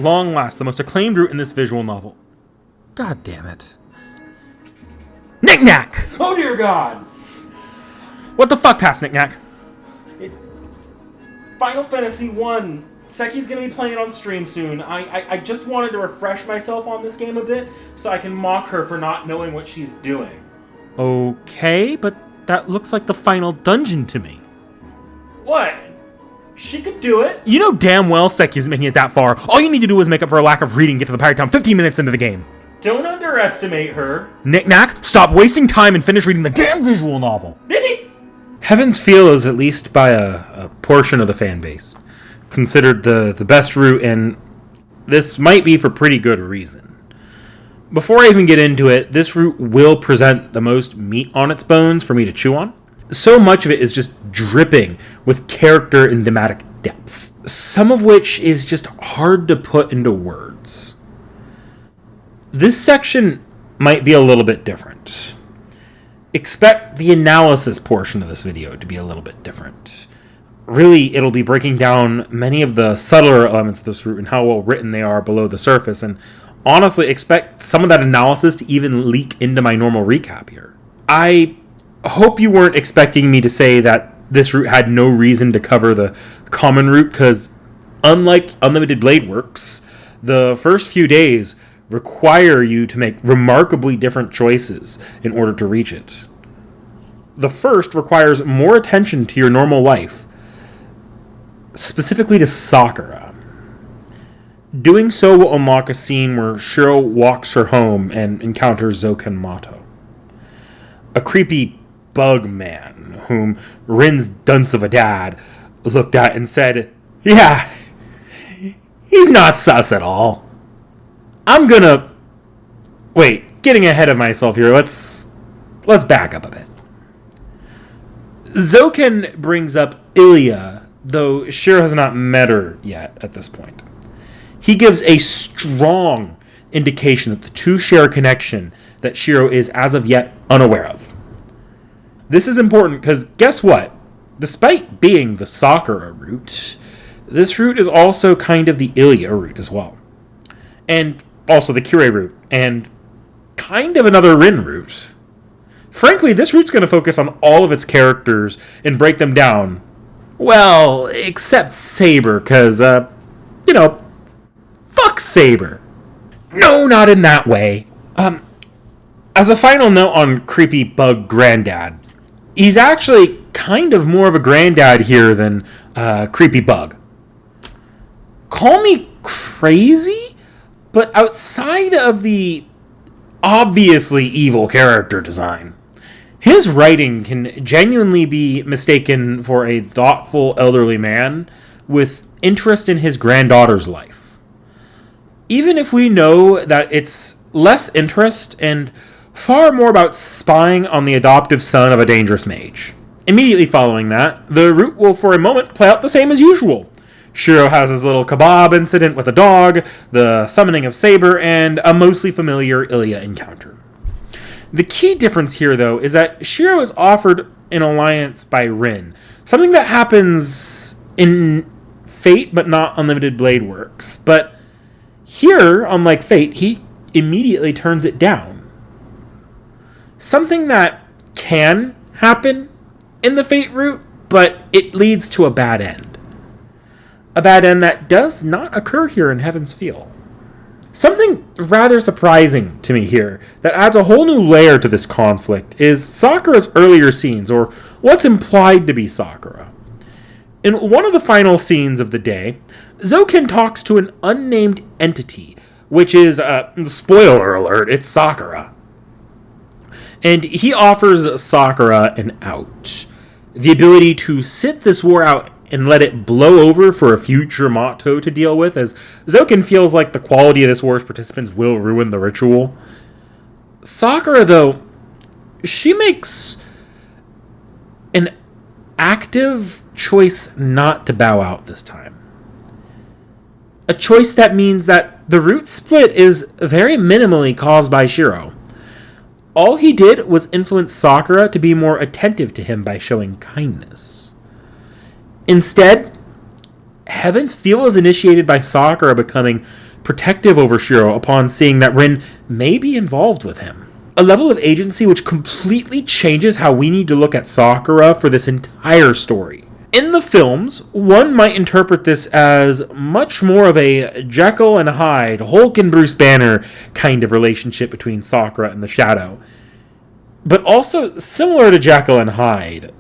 at long last, the most acclaimed route in this visual novel. God damn it. Knick-knack! Oh dear God! What the fuck, past Knick-knack? It's Final Fantasy 1. Seki's gonna be playing it on stream soon. I just wanted to refresh myself on this game a bit so I can mock her for not knowing what she's doing. Okay, but that looks like the final dungeon to me. What? She could do it. You know damn well Seki isn't making it that far. All you need to do is make up for a lack of reading and get to the Pirate Town 15 minutes into the game. Don't underestimate her. Knick-knack, stop wasting time and finish reading the damn visual novel. Heaven's Feel is, at least by a portion of the fan base, considered the best route, and this might be for pretty good reason. Before I even get into it, this route will present the most meat on its bones for me to chew on. So much of it is just dripping with character and thematic depth, some of which is just hard to put into words. This section might be a little bit different. Expect the analysis portion of this video to be a little bit different. Really, it'll be breaking down many of the subtler elements of this route and how well written they are below the surface, and honestly expect some of that analysis to even leak into my normal recap here. I hope you weren't expecting me to say that this route had no reason to cover the common route, because unlike Unlimited Blade Works, the first few days require you to make remarkably different choices in order to reach it. The first requires more attention to your normal life, specifically to Sakura. Doing so will unlock a scene where Shiro walks her home and encounters Zoken Mato, a creepy bug man whom Rin's dunce of a dad looked at and said, "Yeah, he's not sus at all." Getting ahead of myself here. Let's back up a bit. Zoken brings up Ilya, though Shiro has not met her yet at this point. He gives a strong indication that the two share a connection that Shiro is as of yet unaware of. This is important because guess what? Despite being the Sakura route, this route is also kind of the Ilya route as well. And also the Kirei route, and kind of another Rin route. Frankly, this route's going to focus on all of its characters and break them down. Well, except Saber, because, fuck Saber. No, not in that way. As a final note on Creepy Bug Granddad, he's actually kind of more of a granddad here than Creepy Bug. Call me crazy, but outside of the obviously evil character design, his writing can genuinely be mistaken for a thoughtful elderly man with interest in his granddaughter's life. Even if we know that it's less interest and far more about spying on the adoptive son of a dangerous mage. Immediately following that, the route will for a moment play out the same as usual. Shiro has his little kebab incident with a dog, the summoning of Saber, and a mostly familiar Ilya encounter. The key difference here, though, is that Shiro is offered an alliance by Rin, something that happens in Fate but not Unlimited Blade Works. But here, unlike Fate, he immediately turns it down. Something that can happen in the Fate route, but it leads to a bad end. A bad end that does not occur here in Heaven's Feel. Something rather surprising to me here that adds a whole new layer to this conflict is Sakura's earlier scenes, or what's implied to be Sakura. In one of the final scenes of the day, Zoken talks to an unnamed entity, which is, spoiler alert, it's Sakura. And he offers Sakura an out. The ability to sit this war out and let it blow over for a future Mato to deal with, as Zoken feels like the quality of this war's participants will ruin the ritual. Sakura, though, she makes an active choice not to bow out this time. A choice that means that the route split is very minimally caused by Shiro. All he did was influence Sakura to be more attentive to him by showing kindness. Instead, Heaven's Feel is initiated by Sakura becoming protective over Shiro upon seeing that Rin may be involved with him. A level of agency which completely changes how we need to look at Sakura for this entire story. In the films, one might interpret this as much more of a Jekyll and Hyde, Hulk and Bruce Banner kind of relationship between Sakura and the Shadow. But also similar to Jekyll and Hyde,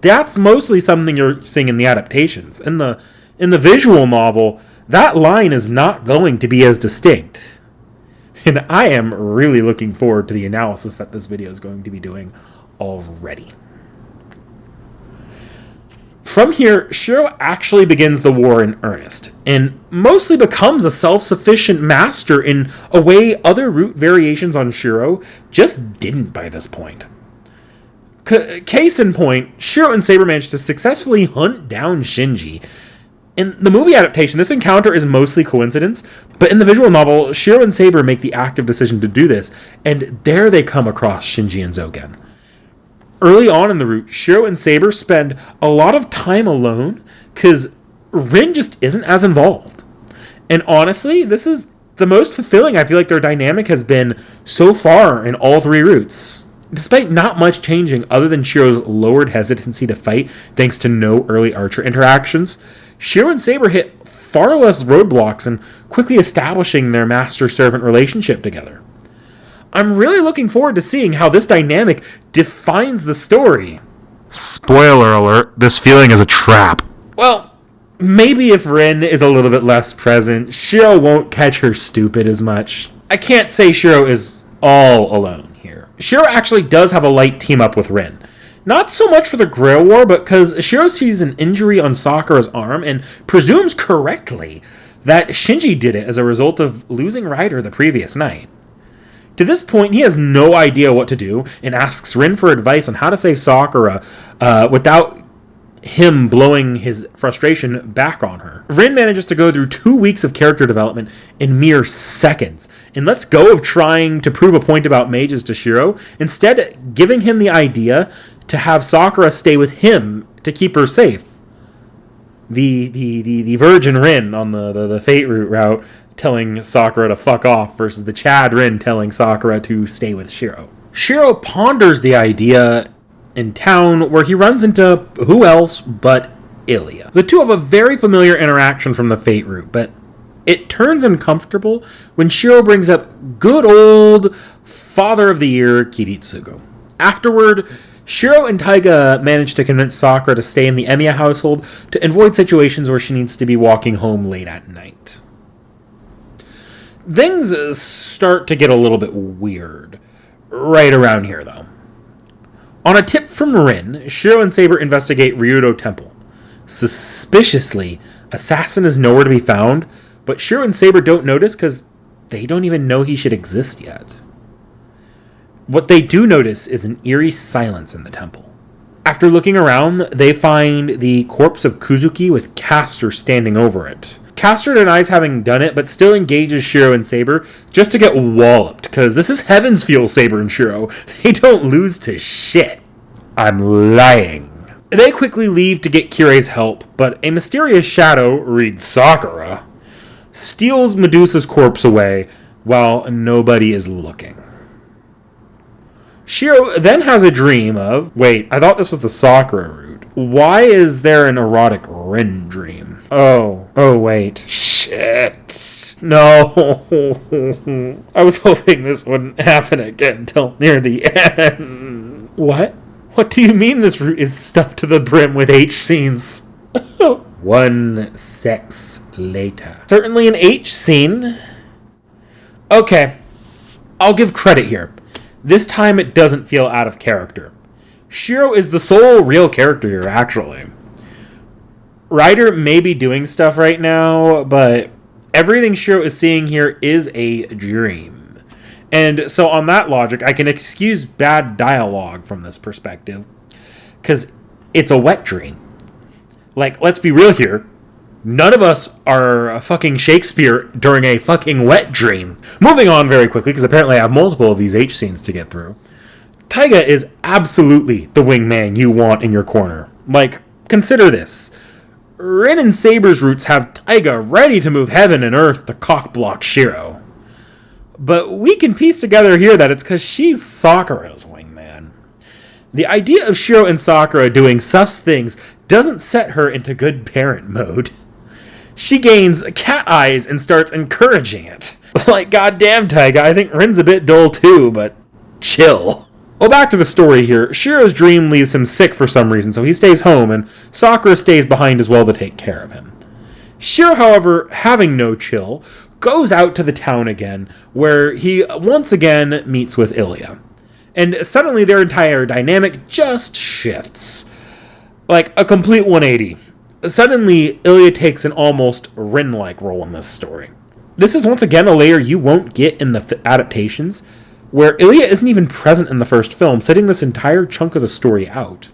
that's mostly something you're seeing in the adaptations. In the visual novel, that line is not going to be as distinct. And I am really looking forward to the analysis that this video is going to be doing already. From here, Shiro actually begins the war in earnest, and mostly becomes a self-sufficient master in a way other root variations on Shiro just didn't by this point. Case in point, Shiro and Saber managed to successfully hunt down Shinji. In the movie adaptation, this encounter is mostly coincidence, but in the visual novel, Shiro and Saber make the active decision to do this, and there they come across Shinji and Zogen. Early on in the route, Shiro and Saber spend a lot of time alone because Rin just isn't as involved. And honestly, this is the most fulfilling I feel like their dynamic has been so far in all three routes. Despite not much changing other than Shiro's lowered hesitancy to fight thanks to no early Archer interactions, Shiro and Saber hit far less roadblocks in quickly establishing their master-servant relationship together. I'm really looking forward to seeing how this dynamic defines the story. Spoiler alert, this feeling is a trap. Well, maybe if Rin is a little bit less present, Shiro won't catch her stupid as much. I can't say Shiro is all alone here. Shiro actually does have a light team up with Rin. Not so much for the Grail War, but because Shiro sees an injury on Sakura's arm and presumes correctly that Shinji did it as a result of losing Rider the previous night. To this point, he has no idea what to do and asks Rin for advice on how to save Sakura without him blowing his frustration back on her. Rin manages to go through 2 weeks of character development in mere seconds and lets go of trying to prove a point about mages to Shiro, instead giving him the idea to have Sakura stay with him to keep her safe. The Virgin Rin on the Fate route telling Sakura to fuck off versus the Chad Rin telling Sakura to stay with Shiro. Shiro ponders the idea in town where he runs into who else but Ilya. The two have a very familiar interaction from the Fate route, but it turns uncomfortable when Shiro brings up good old Father of the Year Kiritsugu. Afterward, Shiro and Taiga manage to convince Sakura to stay in the Emiya household to avoid situations where she needs to be walking home late at night. Things start to get a little bit weird right around here, though. On a tip from Rin, Shiro and Saber investigate Ryudo Temple. Suspiciously, Assassin is nowhere to be found, but Shiro and Saber don't notice because they don't even know he should exist yet. What they do notice is an eerie silence in the temple. After looking around, they find the corpse of Kuzuki with Castor standing over it. Castor denies having done it, but still engages Shiro and Saber just to get walloped, because this is Heaven's Fuel, Saber and Shiro. They don't lose to shit. I'm lying. They quickly leave to get Kirei's help, but a mysterious shadow, read Sakura, steals Medusa's corpse away while nobody is looking. Shiro then has a dream of, wait, I thought this was the Sakura route. Why is there an erotic Rin dream? Oh wait. Shit. No. I was hoping this wouldn't happen again until near the end. What? What do you mean this route is stuffed to the brim with H scenes? 1 sex later. Certainly an H scene. Okay. I'll give credit here. This time it doesn't feel out of character. Shiro is the sole real character here, actually. Ryder may be doing stuff right now, but everything Shiro is seeing here is a dream. And so on that logic, I can excuse bad dialogue from this perspective, because it's a wet dream. Like, let's be real here. None of us are fucking Shakespeare during a fucking wet dream. Moving on very quickly, because apparently I have multiple of these H scenes to get through. Taiga is absolutely the wingman you want in your corner. Like, consider this. Rin and Saber's roots have Taiga ready to move heaven and earth to cockblock Shiro. But we can piece together here that it's because she's Sakura's wingman. The idea of Shiro and Sakura doing sus things doesn't set her into good parent mode. She gains cat eyes and starts encouraging it. Like, goddamn, Taiga, I think Rin's a bit dull too, but chill. Well, back to the story here. Shiro's dream leaves him sick for some reason, so he stays home, and Sakura stays behind as well to take care of him. Shiro, however, having no chill, goes out to the town again, where he once again meets with Ilya. And suddenly their entire dynamic just shifts. Like a complete 180. Suddenly, Ilya takes an almost Rin-like role in this story. This is once again a layer you won't get in the adaptations, where Ilya isn't even present in the first film, setting this entire chunk of the story out.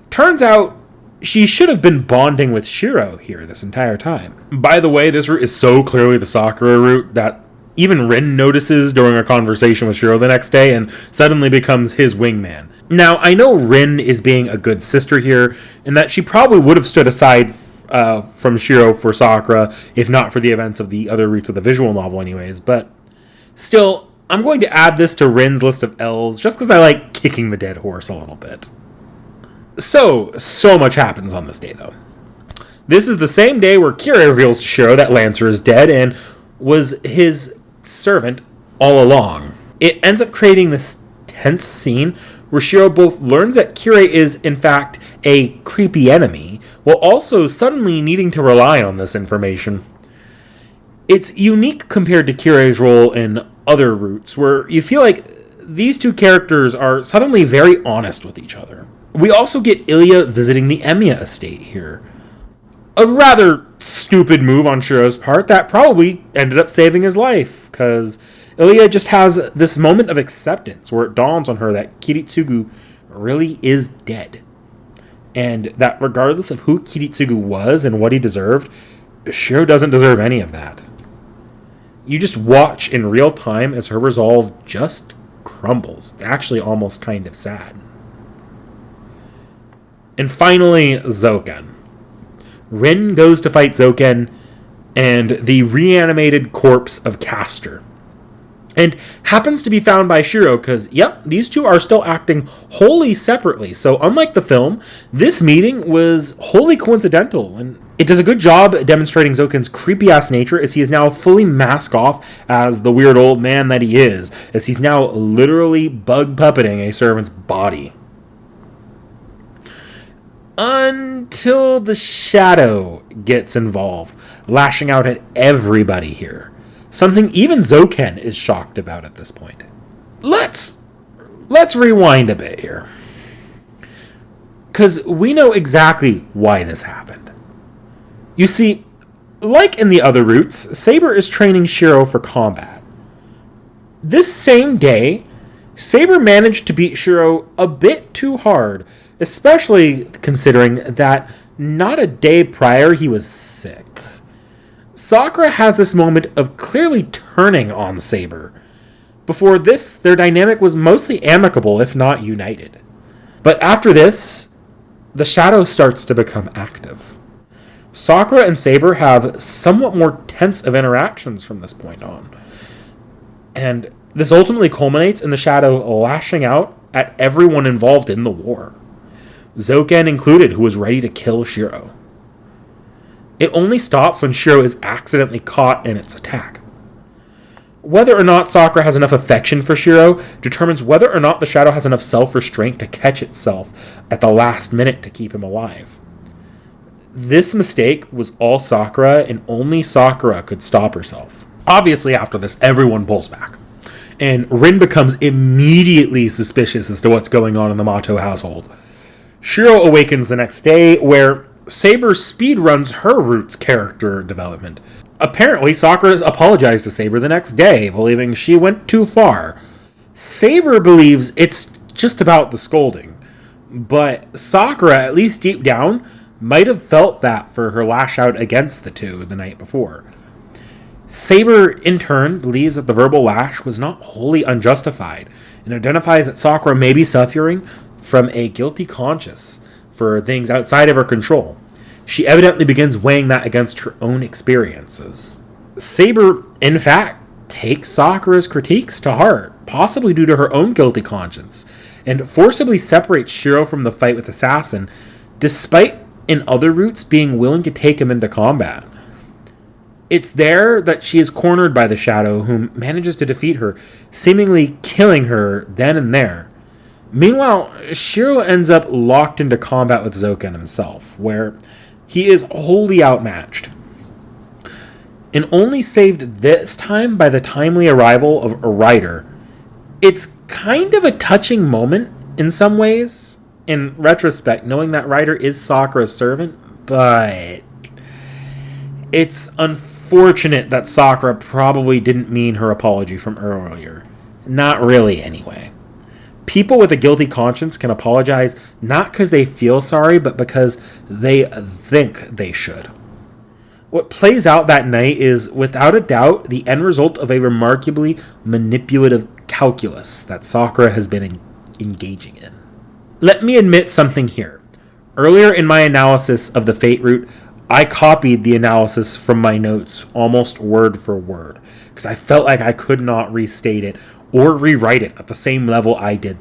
Turns out, she should have been bonding with Shiro here this entire time. By the way, this route is so clearly the Sakura route that even Rin notices during a conversation with Shiro the next day and suddenly becomes his wingman. Now, I know Rin is being a good sister here, and that she probably would have stood aside from Shiro for Sakura, if not for the events of the other routes of the visual novel anyways, but still, I'm going to add this to Rin's list of L's just because I like kicking the dead horse a little bit. So much happens on this day, though. This is the same day where Kira reveals to Shiro that Lancer is dead and was his servant all along. It ends up creating this tense scene where Shiro both learns that Kira is, in fact, a creepy enemy, while also suddenly needing to rely on this information. It's unique compared to Kira's role in other routes, where you feel like these two characters are suddenly very honest with each other. We also get Ilya visiting the Emiya estate here. A rather stupid move on Shiro's part that probably ended up saving his life, because Ilya just has this moment of acceptance where it dawns on her that Kiritsugu really is dead. And that regardless of who Kiritsugu was and what he deserved, Shiro doesn't deserve any of that. You just watch in real time as her resolve just crumbles. It's actually almost kind of sad. And finally, Zoken. Rin goes to fight Zoken and the reanimated corpse of Castor. And happens to be found by Shiro because, yep, these two are still acting wholly separately. So unlike the film, this meeting was wholly coincidental. And it does a good job at demonstrating Zoken's creepy-ass nature as he is now fully masked off as the weird old man that he is, as he's now literally bug puppeting a servant's body. Until the Shadow gets involved, lashing out at everybody here. Something even Zoken is shocked about at this point. Let's rewind a bit here. Because we know exactly why this happened. You see, like in the other routes, Saber is training Shiro for combat. This same day, Saber managed to beat Shiro a bit too hard, especially considering that not a day prior he was sick. Sakura has this moment of clearly turning on Saber. Before this, their dynamic was mostly amicable, if not united. But after this, the Shadow starts to become active. Sakura and Saber have somewhat more tense of interactions from this point on. And this ultimately culminates in the Shadow lashing out at everyone involved in the war. Zoken included, who was ready to kill Shiro. It only stops when Shiro is accidentally caught in its attack. Whether or not Sakura has enough affection for Shiro determines whether or not the Shadow has enough self-restraint to catch itself at the last minute to keep him alive. This mistake was all Sakura, and only Sakura could stop herself. Obviously, after this, everyone pulls back. And Rin becomes immediately suspicious as to what's going on in the Mato household. Shiro awakens the next day, where Saber speedruns her Roots character development. Apparently, Sakura apologized to Saber the next day, believing she went too far. Saber believes it's just about the scolding, but Sakura, at least deep down, might have felt that for her lash out against the two the night before. Saber, in turn, believes that the verbal lash was not wholly unjustified, and identifies that Sakura may be suffering from a guilty conscience for things outside of her control. she evidently begins weighing that against her own experiences. Saber, in fact, takes Sakura's critiques to heart, possibly due to her own guilty conscience, and forcibly separates Shiro from the fight with Assassin, despite in other routes being willing to take him into combat. It's there that she is cornered by the Shadow, who manages to defeat her, seemingly killing her then and there. Meanwhile, Shiro ends up locked into combat with Zoken himself, where he is wholly outmatched. And only saved this time by the timely arrival of a rider. It's kind of a touching moment in some ways, in retrospect, knowing that Rider is Sakura's servant, but it's unfortunate that Sakura probably didn't mean her apology from earlier. Not really, anyway. People with a guilty conscience can apologize not because they feel sorry, but because they think they should. What plays out that night is, without a doubt, the end result of a remarkably manipulative calculus that Sakura has been engaging in. Let me admit something here. Earlier in my analysis of the Fate route, I copied the analysis from my notes almost word for word, because I felt like I could not restate it or rewrite it at the same level I did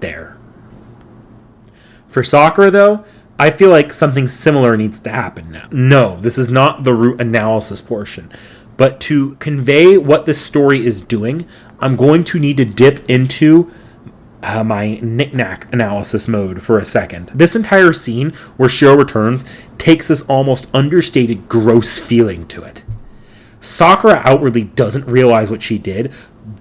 there. For Sakura, though, I feel like something similar needs to happen now. No, this is not the root analysis portion. But to convey what this story is doing, I'm going to need to dip into my knick-knack analysis mode for a second. This entire scene where Shiro returns takes this almost understated, gross feeling to it. Sakura outwardly doesn't realize what she did,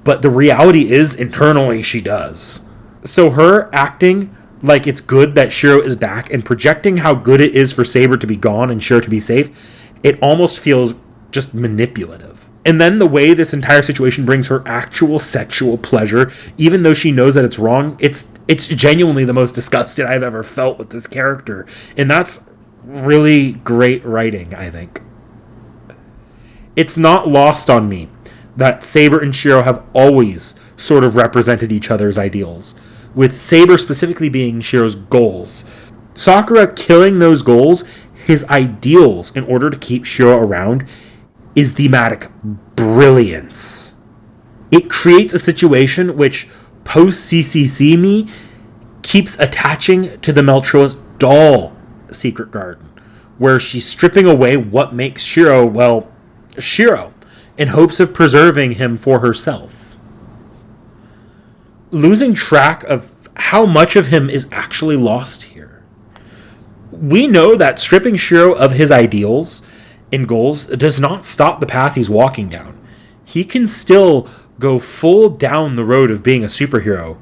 but the reality is internally she does. So her acting like it's good that Shiro is back and projecting how good it is for Saber to be gone and Shiro to be safe, it almost feels just manipulative. And then the way this entire situation brings her actual sexual pleasure, even though she knows that it's wrong, it's genuinely the most disgusted I've ever felt with this character. And that's really great writing, I think. It's not lost on me that Saber and Shiro have always sort of represented each other's ideals, with Saber specifically being Shiro's goals. Sakura killing those goals, his ideals, in order to keep Shiro around, is thematic brilliance. It creates a situation which, post-CCC me, keeps attaching to the Meltro's doll secret garden, where she's stripping away what makes Shiro, well, Shiro, in hopes of preserving him for herself. Losing track of how much of him is actually lost here. We know that stripping Shiro of his ideals and goals does not stop the path he's walking down. He can still go full down the road of being a superhero,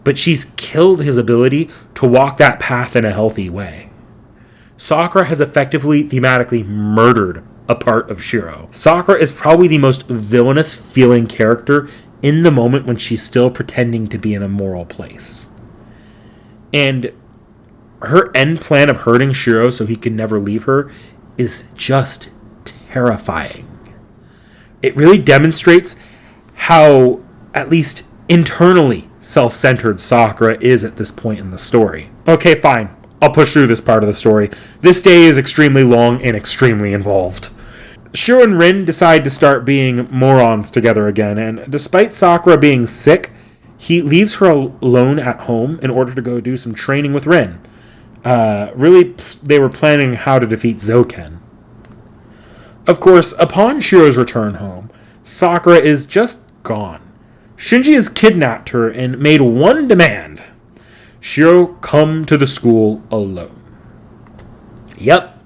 but she's killed his ability to walk that path in a healthy way. Sakura has effectively thematically murdered a part of Shiro. Sakura is probably the most villainous feeling character in the moment when she's still pretending to be in a moral place. And her end plan of hurting Shiro so he can never leave her is just terrifying. It really demonstrates how, at least internally, self-centered Sakura is at this point in the story. Okay, fine. I'll push through this part of the story. This day is extremely long and extremely involved. Shiro and Rin decide to start being morons together again, and despite Sakura being sick, he leaves her alone at home in order to go do some training with Rin. Really, they were planning how to defeat Zoken. Of course, upon Shiro's return home, Sakura is just gone. Shinji has kidnapped her and made one demand. Shiro come to the school alone. Yep.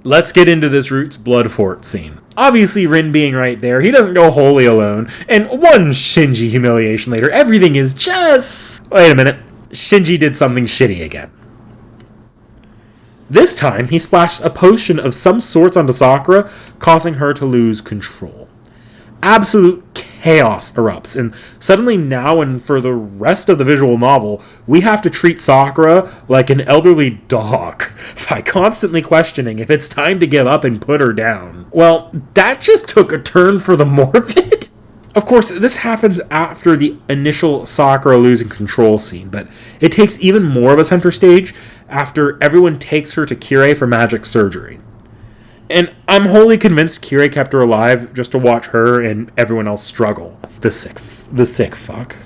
Let's get into this Roots Blood Fort scene. Obviously, Rin being right there, he doesn't go wholly alone. And one Shinji humiliation later, everything is just... Wait a minute. Shinji did something shitty again. This time, he splashed a potion of some sorts onto Sakura, causing her to lose control. Absolute chaos erupts, and suddenly now and for the rest of the visual novel, we have to treat Sakura like an elderly dog by constantly questioning if it's time to give up and put her down. Well, that just took a turn for the morbid. Of course, this happens after the initial Sakura losing control scene, but it takes even more of a center stage after everyone takes her to T.H.E for magic surgery. And I'm wholly convinced T.H.E kept her alive just to watch her and everyone else struggle. The sick fuck.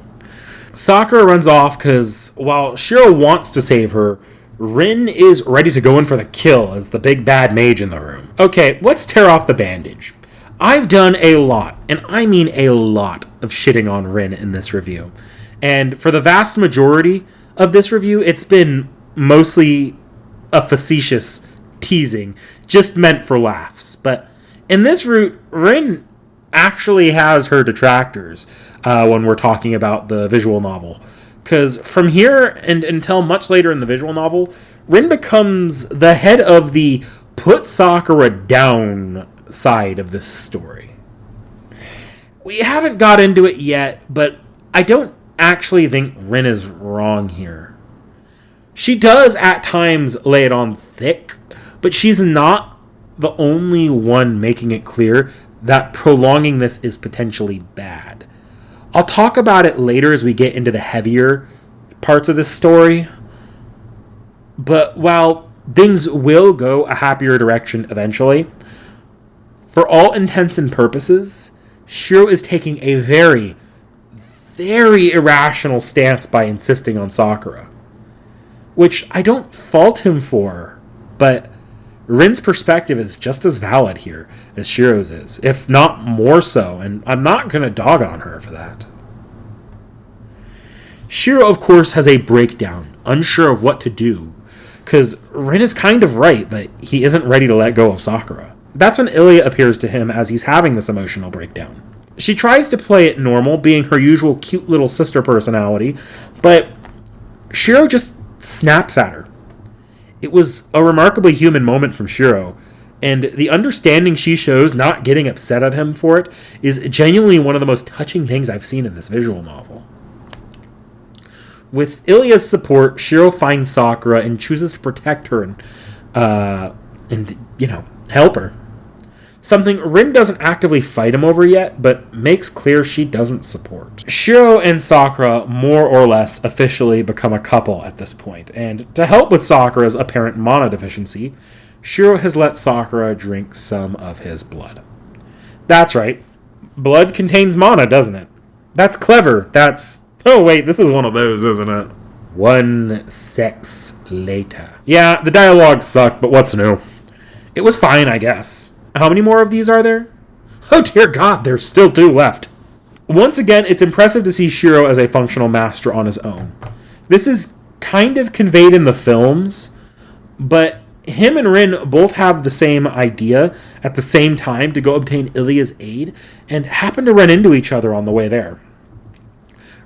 Sakura runs off because while Shiro wants to save her, Rin is ready to go in for the kill as the big bad mage in the room. Okay, let's tear off the bandage. I've done a lot, and I mean a lot, of shitting on Rin in this review. And for the vast majority of this review, it's been mostly a facetious teasing, just meant for laughs. But in this route, Rin actually has her detractors when we're talking about the visual novel. Because from here and until much later in the visual novel, Rin becomes the head of the put Sakura down side of this story. We haven't got into it yet, but I don't actually think Rin is wrong here. She does at times lay it on thick, but she's not the only one making it clear that prolonging this is potentially bad. I'll talk about it later as we get into the heavier parts of this story. But while things will go a happier direction eventually, for all intents and purposes, Shiro is taking a very, very irrational stance by insisting on Sakura. Which I don't fault him for, but Rin's perspective is just as valid here as Shiro's is, if not more so, and I'm not going to dog on her for that. Shiro, of course, has a breakdown, unsure of what to do, because Rin is kind of right, but he isn't ready to let go of Sakura. That's when Ilya appears to him as he's having this emotional breakdown. She tries to play it normal, being her usual cute little sister personality, but Shiro just snaps at her. It was a remarkably human moment from Shiro, and the understanding she shows not getting upset at him for it is genuinely one of the most touching things I've seen in this visual novel. With Ilya's support, Shiro finds Sakura and chooses to protect her and help her. Something Rin doesn't actively fight him over yet, but makes clear she doesn't support. Shiro and Sakura more or less officially become a couple at this point, and to help with Sakura's apparent mana deficiency, Shiro has let Sakura drink some of his blood. That's right. Blood contains mana, doesn't it? That's clever. Oh wait, this is one of those, isn't it? 1 sex later. Yeah, the dialogue sucked, but what's new? It was fine, I guess. How many more of these are there? Oh dear God, there's still 2 left. Once again, it's impressive to see Shiro as a functional master on his own. This is kind of conveyed in the films, but him and Rin both have the same idea at the same time to go obtain Ilya's aid, and happen to run into each other on the way there.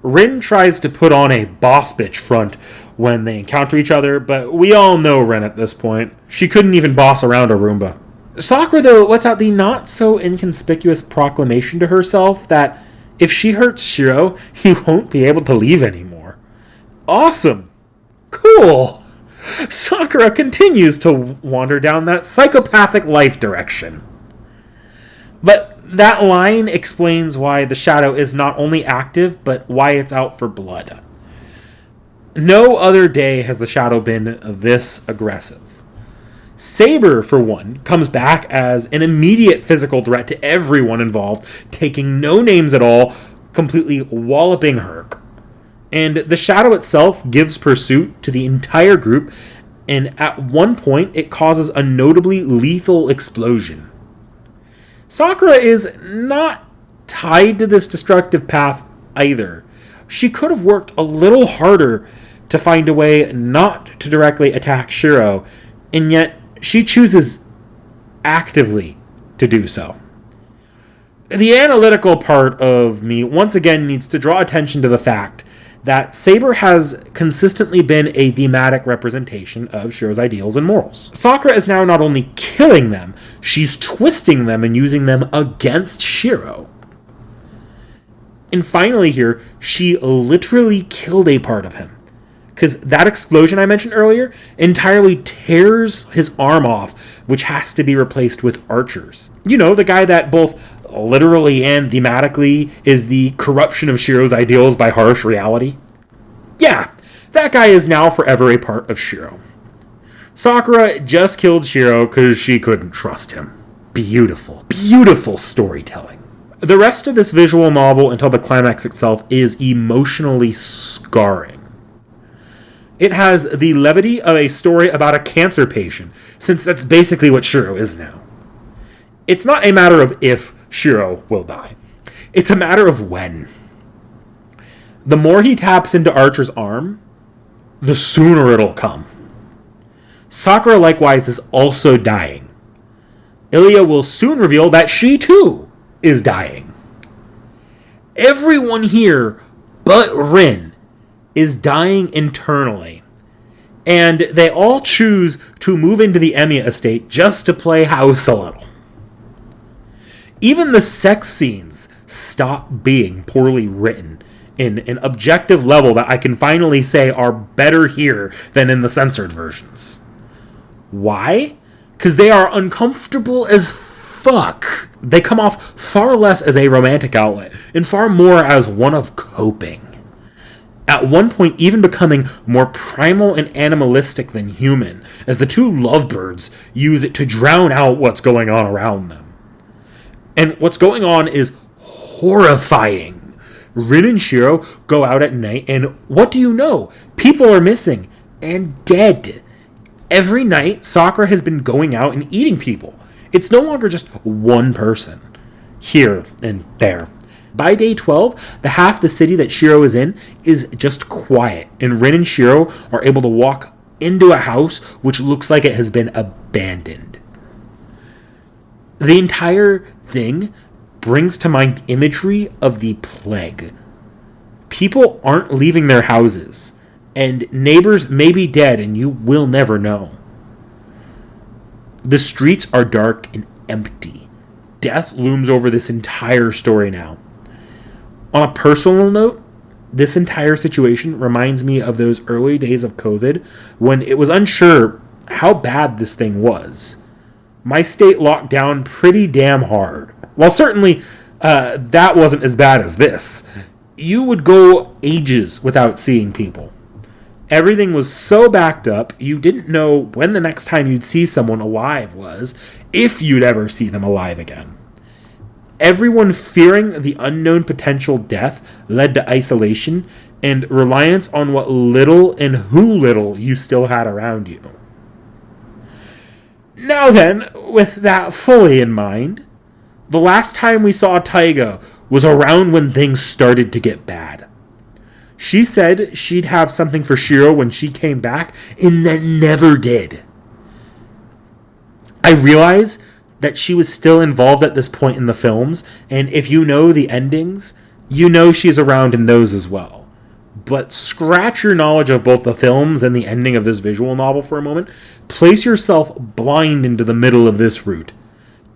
Rin tries to put on a boss bitch front when they encounter each other, but we all know Rin at this point. She couldn't even boss around a Roomba. Sakura, though, lets out the not-so-inconspicuous proclamation to herself that if she hurts Shiro, he won't be able to leave anymore. Awesome! Cool! Sakura continues to wander down that psychopathic life direction. But that line explains why the shadow is not only active, but why it's out for blood. No other day has the shadow been this aggressive. Saber, for one, comes back as an immediate physical threat to everyone involved, taking no names at all, completely walloping Herc. And the shadow itself gives pursuit to the entire group, and at one point it causes a notably lethal explosion. Sakura is not tied to this destructive path either. She could have worked a little harder to find a way not to directly attack Shiro, and yet she chooses actively to do so. The analytical part of me once again needs to draw attention to the fact that Saber has consistently been a thematic representation of Shiro's ideals and morals. Sakura is now not only killing them, she's twisting them and using them against Shiro. And finally here, she literally killed a part of him. Because that explosion I mentioned earlier entirely tears his arm off, which has to be replaced with archers. You know, the guy that both literally and thematically is the corruption of Shiro's ideals by harsh reality. Yeah, that guy is now forever a part of Shiro. Sakura just killed Shiro because she couldn't trust him. Beautiful, beautiful storytelling. The rest of this visual novel until the climax itself is emotionally scarring. It has the levity of a story about a cancer patient, since that's basically what Shiro is now. It's not a matter of if Shiro will die. It's a matter of when. The more he taps into Archer's arm, the sooner it'll come. Sakura likewise is also dying. Ilya will soon reveal that she too is dying. Everyone here but Rin is dying internally. And they all choose to move into the Emiya estate just to play house a little. Even the sex scenes stop being poorly written in an objective level that I can finally say are better here than in the censored versions. Why? Because they are uncomfortable as fuck. They come off far less as a romantic outlet and far more as one of coping. At one point even becoming more primal and animalistic than human, as the two lovebirds use it to drown out what's going on around them. And what's going on is horrifying. Rin and Shiro go out at night, and what do you know? People are missing and dead. Every night, Sakura has been going out and eating people. It's no longer just one person, here and there. By day 12, the half the city that Shiro is in is just quiet, and Rin and Shiro are able to walk into a house which looks like it has been abandoned. The entire thing brings to mind imagery of the plague. People aren't leaving their houses, and neighbors may be dead and you will never know. The streets are dark and empty. Death looms over this entire story now. On a personal note, this entire situation reminds me of those early days of COVID when it was unsure how bad this thing was. My state locked down pretty damn hard. While certainly that wasn't as bad as this. You would go ages without seeing people. Everything was so backed up, you didn't know when the next time you'd see someone alive was, if you'd ever see them alive again. Everyone fearing the unknown potential death led to isolation and reliance on what little and who little you still had around you. Now then, with that fully in mind, the last time we saw Taiga was around when things started to get bad. She said she'd have something for Shiro when she came back, and then never did. I realize that she was still involved at this point in the films, and if you know the endings, you know she's around in those as well. But scratch your knowledge of both the films and the ending of this visual novel for a moment. Place yourself blind into the middle of this route.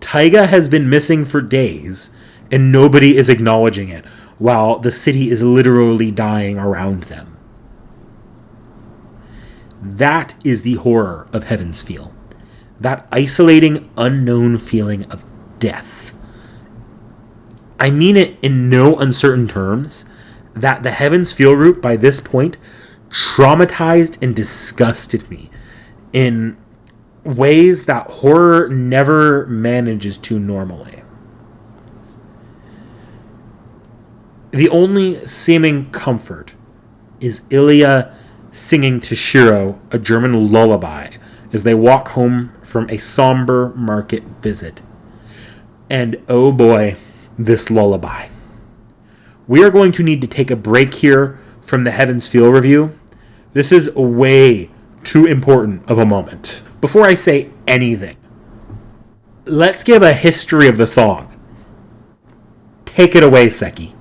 Taiga has been missing for days, and nobody is acknowledging it, while the city is literally dying around them. That is the horror of Heaven's Feel. That isolating, unknown feeling of death. I mean it in no uncertain terms, that the Heaven's Feel route by this point traumatized and disgusted me in ways that horror never manages to normally. The only seeming comfort is Ilya singing to Shiro a German lullaby as they walk home from a somber market visit. And oh boy, this lullaby. We are going to need to take a break here from the Heaven's Feel review. This is way too important of a moment. Before I say anything, let's give a history of the song. Take it away, Seki.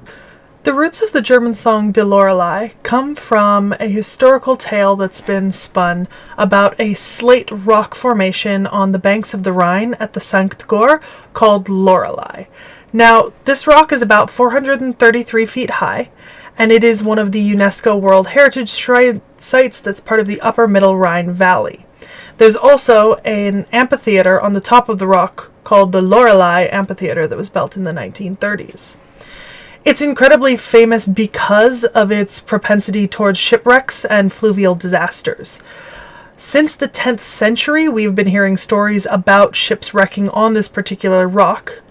The roots of the German song De Lorelei come from a historical tale that's been spun about a slate rock formation on the banks of the Rhine at the Sankt Gor called Lorelei. Now, this rock is about 433 feet high, and it is one of the UNESCO World Heritage Sites that's part of the Upper Middle Rhine Valley. There's also an amphitheater on the top of the rock called the Lorelei Amphitheater that was built in the 1930s. It's incredibly famous because of its propensity towards shipwrecks and fluvial disasters. Since the 10th century, we've been hearing stories about ships wrecking on this particular rock,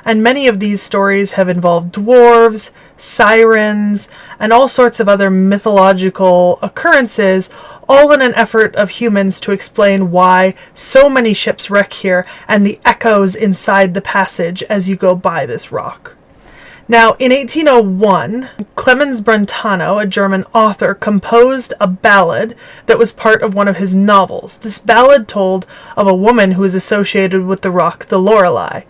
and many of these stories have involved dwarves, sirens, and all sorts of other mythological occurrences, all in an effort of humans to explain why so many ships wreck here and the echoes inside the passage as you go by this rock. Now, in 1801, Clemens Brentano, a German author, composed a ballad that was part of one of his novels. This ballad told of a woman who is associated with the rock, the Lorelei.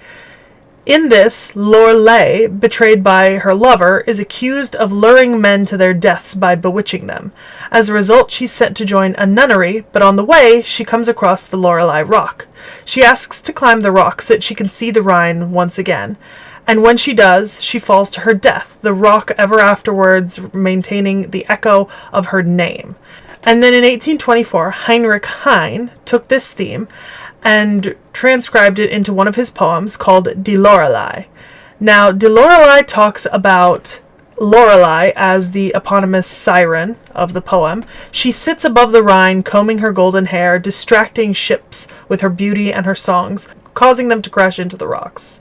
In this, Lorelei, betrayed by her lover, is accused of luring men to their deaths by bewitching them. As a result, she's sent to join a nunnery, but on the way, she comes across the Lorelei rock. She asks to climb the rock so that she can see the Rhine once again. And when she does, she falls to her death, the rock ever afterwards maintaining the echo of her name. And then in 1824, Heinrich Heine took this theme and transcribed it into one of his poems called Die Lorelei. Now, Die Lorelei talks about Lorelei as the eponymous siren of the poem. She sits above the Rhine, combing her golden hair, distracting ships with her beauty and her songs, causing them to crash into the rocks.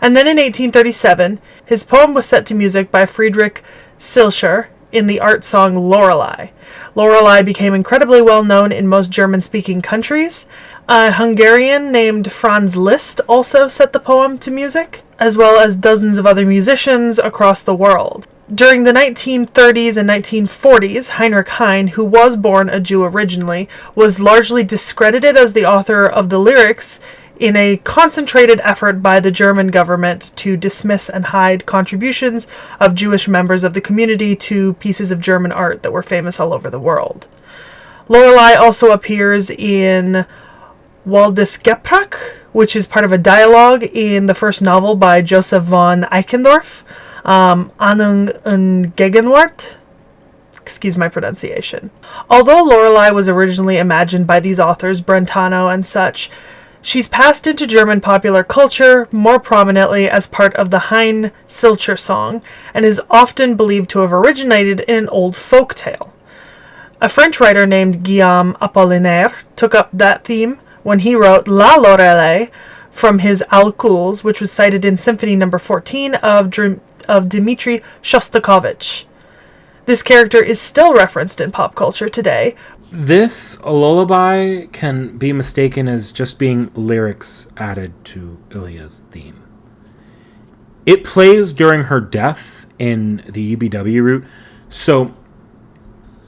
And then in 1837, his poem was set to music by Friedrich Schiller in the art song Lorelei. Lorelei became incredibly well known in most German-speaking countries. A Hungarian named Franz Liszt also set the poem to music, as well as dozens of other musicians across the world. During the 1930s and 1940s, Heinrich Heine, who was born a Jew originally, was largely discredited as the author of the lyrics in a concentrated effort by the German government to dismiss and hide contributions of Jewish members of the community to pieces of German art that were famous all over the world. Lorelei also appears in Waldesgeprach, which is part of a dialogue in the first novel by Joseph von Eichendorff, Ahnung und Gegenwart. Excuse my pronunciation. Although Lorelei was originally imagined by these authors, Brentano and such, she's passed into German popular culture more prominently as part of the Heine-Schiller song, and is often believed to have originated in an old folk tale. A French writer named Guillaume Apollinaire took up that theme when he wrote La Lorelei from his Alcools, which was cited in Symphony No. 14 of Dmitri Shostakovich. This character is still referenced in pop culture today. This lullaby can be mistaken as just being lyrics added to Ilya's theme. It plays during her death in the UBW route, so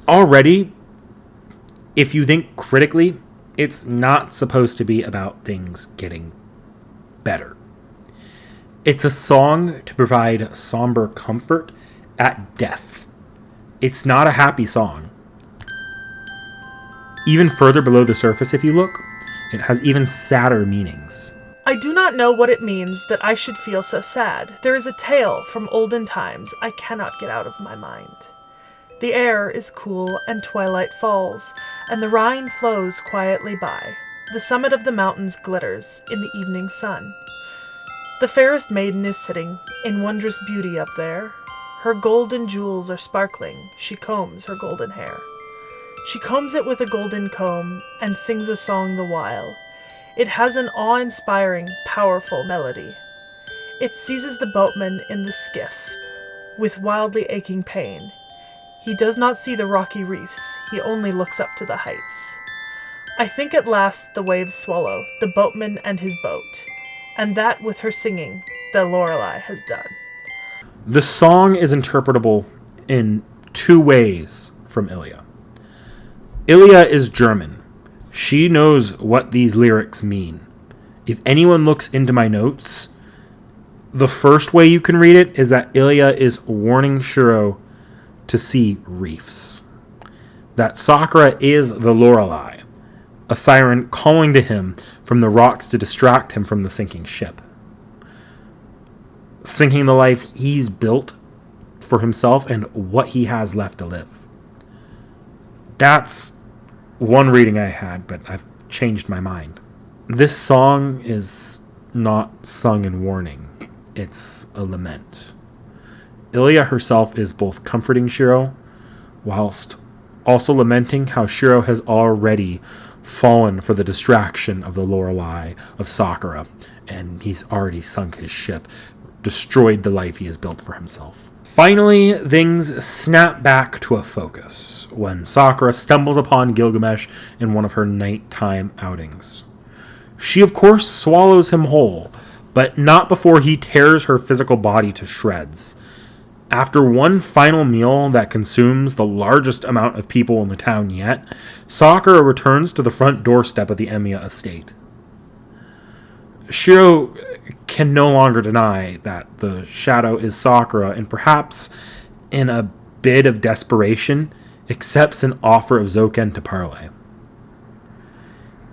already, if you think critically, it's not supposed to be about things getting better. It's a song to provide somber comfort at death. It's not a happy song. Even further below the surface, if you look, it has even sadder meanings. I do not know what it means that I should feel so sad. There is a tale from olden times I cannot get out of my mind. The air is cool and twilight falls, and the Rhine flows quietly by. The summit of the mountains glitters in the evening sun. The fairest maiden is sitting in wondrous beauty up there. Her golden jewels are sparkling. She combs her golden hair. She combs it with a golden comb and sings a song the while. It has an awe-inspiring, powerful melody. It seizes the boatman in the skiff with wildly aching pain. He does not see the rocky reefs. He only looks up to the heights. I think at last the waves swallow the boatman and his boat, and that with her singing the Lorelei has done. The song is interpretable in two ways from Ilya. Ilya is German. She knows what these lyrics mean. If anyone looks into my notes, the first way you can read it is that Ilya is warning Shiro to see reefs. That Sakura is the Lorelei, a siren calling to him from the rocks to distract him from the sinking ship. Sinking the life he's built for himself and what he has left to live. That's one reading I had, but I've changed my mind. This song is not sung in warning. It's a lament. Ilya herself is both comforting Shiro whilst also lamenting how Shiro has already fallen for the distraction of the Lorelei of Sakura, and he's already sunk his ship, destroyed the life he has built for himself. Finally, things snap back to a focus when Sakura stumbles upon Gilgamesh in one of her nighttime outings. She, of course, swallows him whole, but not before he tears her physical body to shreds. After one final meal that consumes the largest amount of people in the town yet, Sakura returns to the front doorstep of the Emiya estate. Shiro can no longer deny that the shadow is Sakura, and perhaps, in a bit of desperation, accepts an offer of Zoken to parley.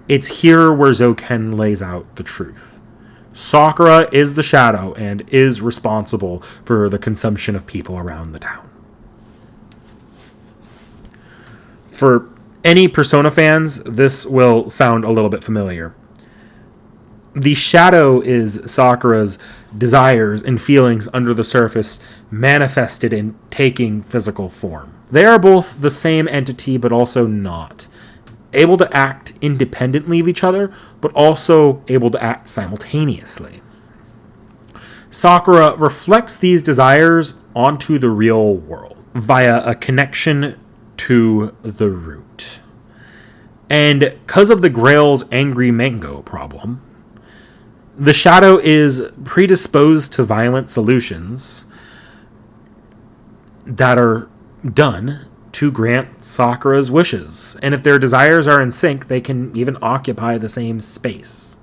It's here where Zoken lays out the truth. Sakura is the shadow and is responsible for the consumption of people around the town. For any Persona fans, this will sound a little bit familiar. The shadow is Sakura's desires and feelings under the surface manifested in taking physical form. They are both the same entity, but also not. Able to act independently of each other, but also able to act simultaneously. Sakura reflects these desires onto the real world via a connection to the root. And because of the Grail's angry mango problem, the shadow is predisposed to violent solutions that are done to grant Sakura's wishes. And if their desires are in sync, they can even occupy the same space.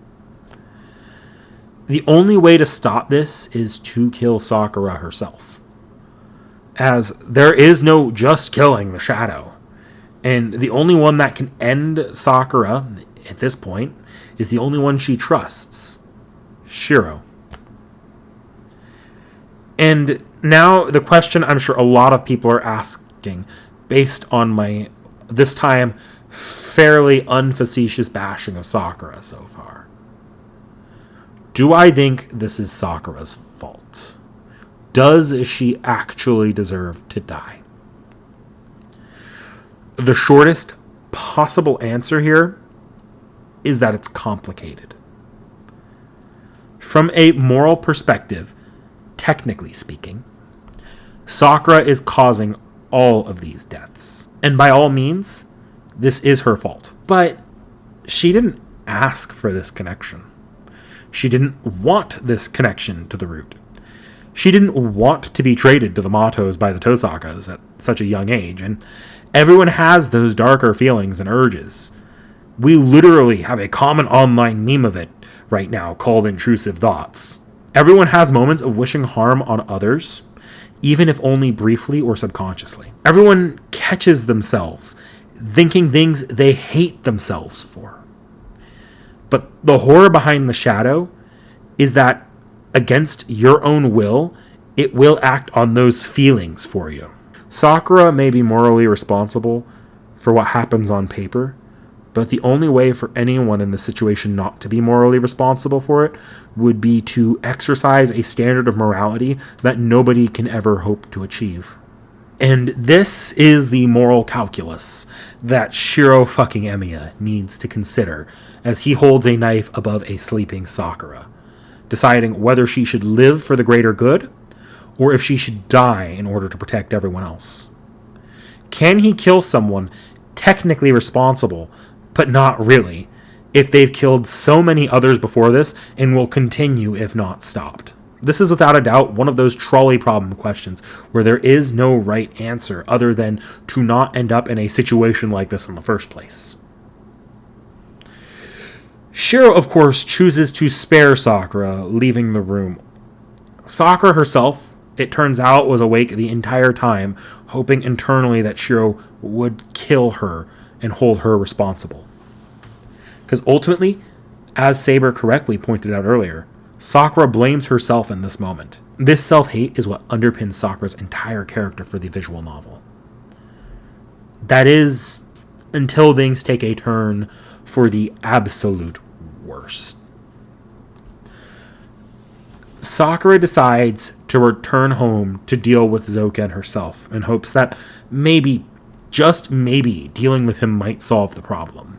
The only way to stop this is to kill Sakura herself, as there is no just killing the shadow. And the only one that can end Sakura at this point is the only one she trusts, Shiro. And now the question I'm sure a lot of people are asking, based on my, this time, fairly unfacetious bashing of Sakura so far. Do I think this is Sakura's fault? Does she actually deserve to die? The shortest possible answer here is that it's complicated. From a moral perspective, technically speaking, Sakura is causing all of these deaths. And by all means, this is her fault. But she didn't ask for this connection. She didn't want this connection to the root. She didn't want to be traded to the Matos by the Tosakas at such a young age, and everyone has those darker feelings and urges. We literally have a common online meme of it right now called intrusive thoughts. Everyone has moments of wishing harm on others, even if only briefly or subconsciously. Everyone catches themselves thinking things they hate themselves for. But the horror behind the shadow is that against your own will, it will act on those feelings for you. Sakura may be morally responsible for what happens on paper, but the only way for anyone in this situation not to be morally responsible for it would be to exercise a standard of morality that nobody can ever hope to achieve. And this is the moral calculus that Shiro fucking Emiya needs to consider as he holds a knife above a sleeping Sakura, deciding whether she should live for the greater good or if she should die in order to protect everyone else. Can he kill someone technically responsible, but not really, if they've killed so many others before this and will continue if not stopped? This is without a doubt one of those trolley problem questions where there is no right answer other than to not end up in a situation like this in the first place. Shiro, of course, chooses to spare Sakura, leaving the room. Sakura herself, it turns out, was awake the entire time, hoping internally that Shiro would kill her and hold her responsible. Because ultimately, as Saber correctly pointed out earlier, Sakura blames herself in this moment. This self-hate is what underpins Sakura's entire character for the visual novel. That is, until things take a turn for the absolute worst. Sakura decides to return home to deal with Zoken herself in hopes that maybe just maybe dealing with him might solve the problem.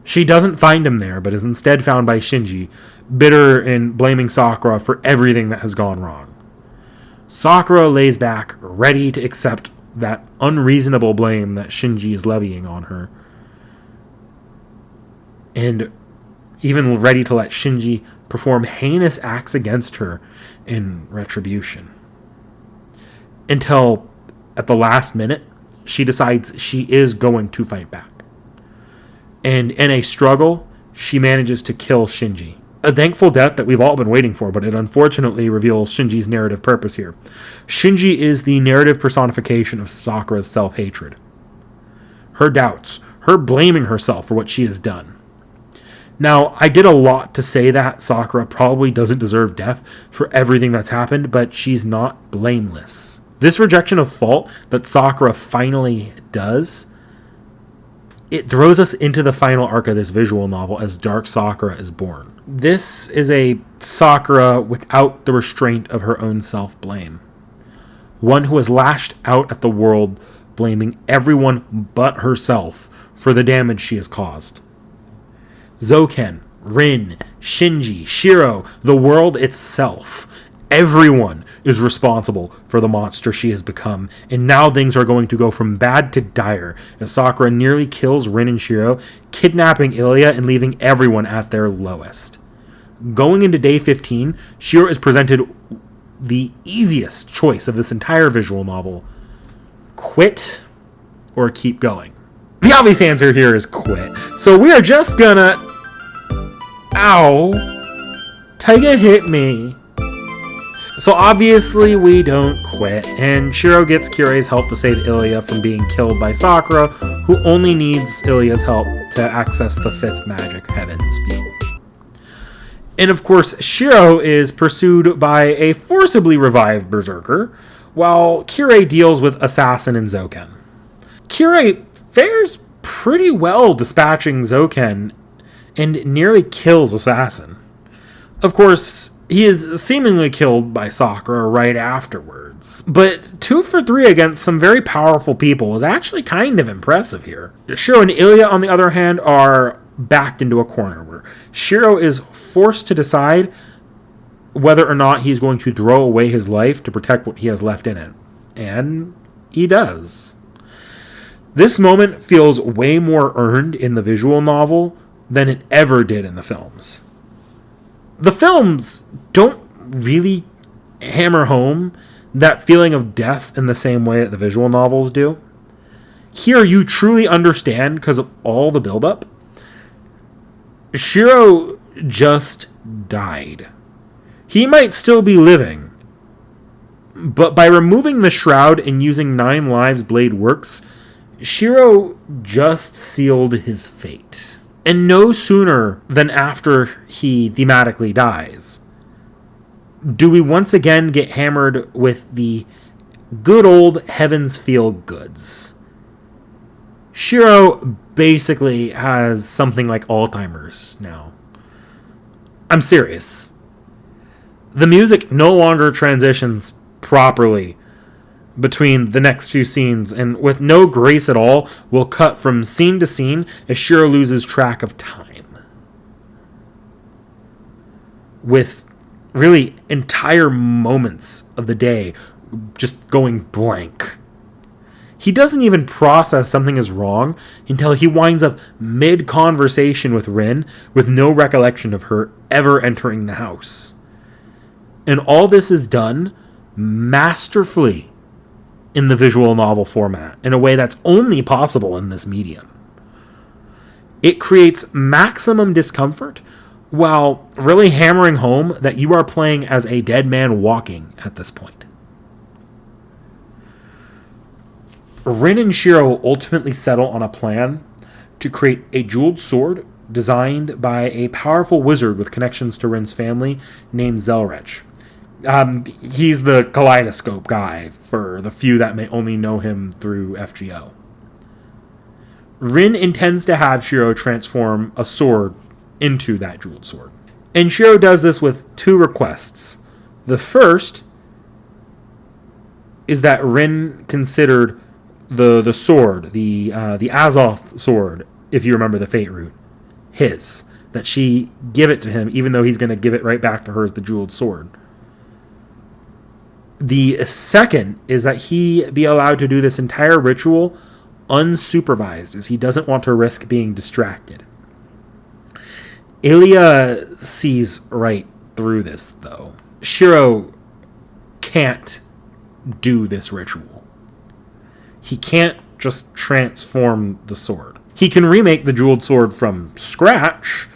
She doesn't find him there, but is instead found by Shinji, bitter and blaming Sakura for everything that has gone wrong. Sakura lays back, ready to accept that unreasonable blame that Shinji is levying on her, and even ready to let Shinji perform heinous acts against her in retribution. Until, at the last minute, she decides she is going to fight back. And in a struggle, she manages to kill Shinji. A thankful death that we've all been waiting for, but it unfortunately reveals Shinji's narrative purpose here. Shinji is the narrative personification of Sakura's self-hatred. Her doubts, her blaming herself for what she has done. Now, I did a lot to say that Sakura probably doesn't deserve death for everything that's happened, but she's not blameless. This rejection of fault that Sakura finally does, it throws us into the final arc of this visual novel as Dark Sakura is born. This is a Sakura without the restraint of her own self-blame. One who has lashed out at the world, blaming everyone but herself for the damage she has caused. Zoken, Rin, Shinji, Shiro, the world itself. Everyone is responsible for the monster she has become, and now things are going to go from bad to dire as Sakura nearly kills Rin and Shiro, kidnapping Ilya and leaving everyone at their lowest. Going into day 15, Shiro is presented the easiest choice of this entire visual novel. Quit or keep going. The obvious answer here is quit. So we are just gonna... Ow! Taiga hit me. So obviously we don't quit, and Shiro gets Kirei's help to save Ilya from being killed by Sakura, who only needs Ilya's help to access the fifth magic heaven's view. And of course, Shiro is pursued by a forcibly revived Berserker, while Kirei deals with Assassin and Zoken. Kirei fares pretty well dispatching Zoken and nearly kills Assassin. Of course, he is seemingly killed by Sakura right afterwards. But 2 for 3 against some very powerful people is actually kind of impressive here. Shiro and Ilya, on the other hand, are backed into a corner where Shiro is forced to decide whether or not he's going to throw away his life to protect what he has left in it. And he does. This moment feels way more earned in the visual novel than it ever did in the films. The films don't really hammer home that feeling of death in the same way that the visual novels do. Here you truly understand because of all the buildup. Shiro just died. He might still be living, but by removing the shroud and using 9 Lives Blade works, Shiro just sealed his fate. And no sooner than after he thematically dies do we once again get hammered with the good old Heaven's Feel Goods. Shiro basically has something like Alzheimer's now. I'm serious. The music no longer transitions properly between the next few scenes, and with no grace at all, will cut from scene to scene as Shiro loses track of time. With really entire moments of the day just going blank. He doesn't even process something is wrong until he winds up mid-conversation with Rin with no recollection of her ever entering the house. And all this is done masterfully in the visual novel format in a way that's only possible in this medium. It creates maximum discomfort while really hammering home that you are playing as a dead man walking at this point. Rin and Shiro ultimately settle on a plan to create a jeweled sword designed by a powerful wizard with connections to Rin's family named Zelrech. He's the kaleidoscope guy for the few that may only know him through FGO. Rin intends to have Shiro transform a sword into that jeweled sword. And Shiro does this with 2 requests. The first is that Rin considered the sword, the Azoth sword, if you remember the fate root, his. That she give it to him, even though he's going to give it right back to her as the jeweled sword. The second is that he be allowed to do this entire ritual unsupervised, as he doesn't want to risk being distracted. Ilya sees right through this, though. Shiro can't do this ritual. He can't just transform the sword. He can remake the jeweled sword from scratch,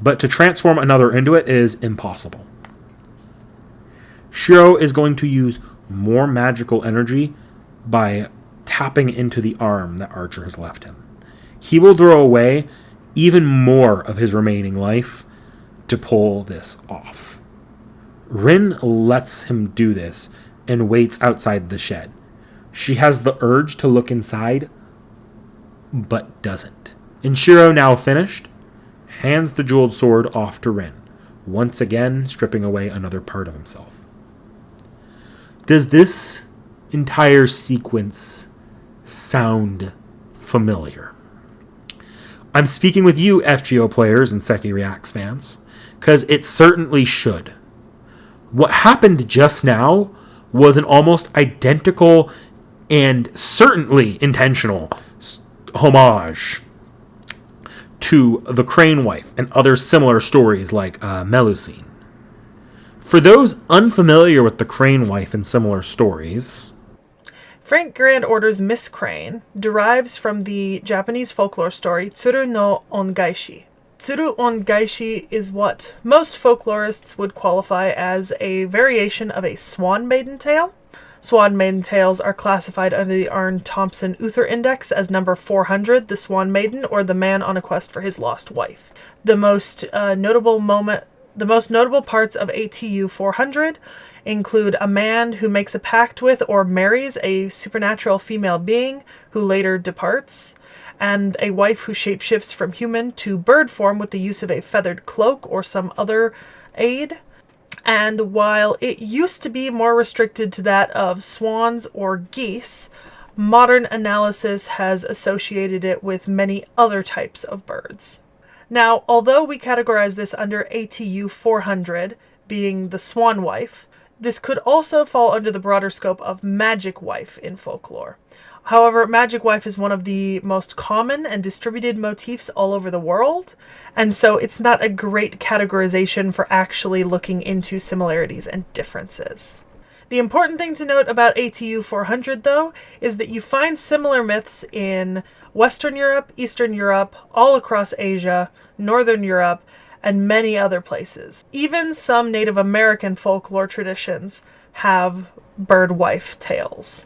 but to transform another into it is impossible. Shiro is going to use more magical energy by tapping into the arm that Archer has left him. He will throw away even more of his remaining life to pull this off. Rin lets him do this and waits outside the shed. She has the urge to look inside, but doesn't. And Shiro, now finished, hands the jeweled sword off to Rin, once again stripping away another part of himself. Does this entire sequence sound familiar? I'm speaking with you, FGO players and Seki Reacts fans, because it certainly should. What happened just now was an almost identical and certainly intentional homage to The Crane Wife and other similar stories like Melusine. For those unfamiliar with The Crane Wife and similar stories, Frank Grand Order's Miss Crane derives from the Japanese folklore story Tsuru no Ongaishi. Tsuru Ongaishi is what most folklorists would qualify as a variation of a Swan Maiden tale. Swan Maiden tales are classified under the Arne Thompson Uther Index as number 400, the Swan Maiden, or the man on a quest for his lost wife. The most notable parts of ATU 400 include a man who makes a pact with or marries a supernatural female being who later departs, and a wife who shapeshifts from human to bird form with the use of a feathered cloak or some other aid. And while it used to be more restricted to that of swans or geese, modern analysis has associated it with many other types of birds. Now, although we categorize this under ATU 400, being the swan wife, this could also fall under the broader scope of magic wife in folklore. However, magic wife is one of the most common and distributed motifs all over the world, and so it's not a great categorization for actually looking into similarities and differences. The important thing to note about ATU 400, though, is that you find similar myths in Western Europe, Eastern Europe, all across Asia, Northern Europe, and many other places. Even some Native American folklore traditions have bird wife tales.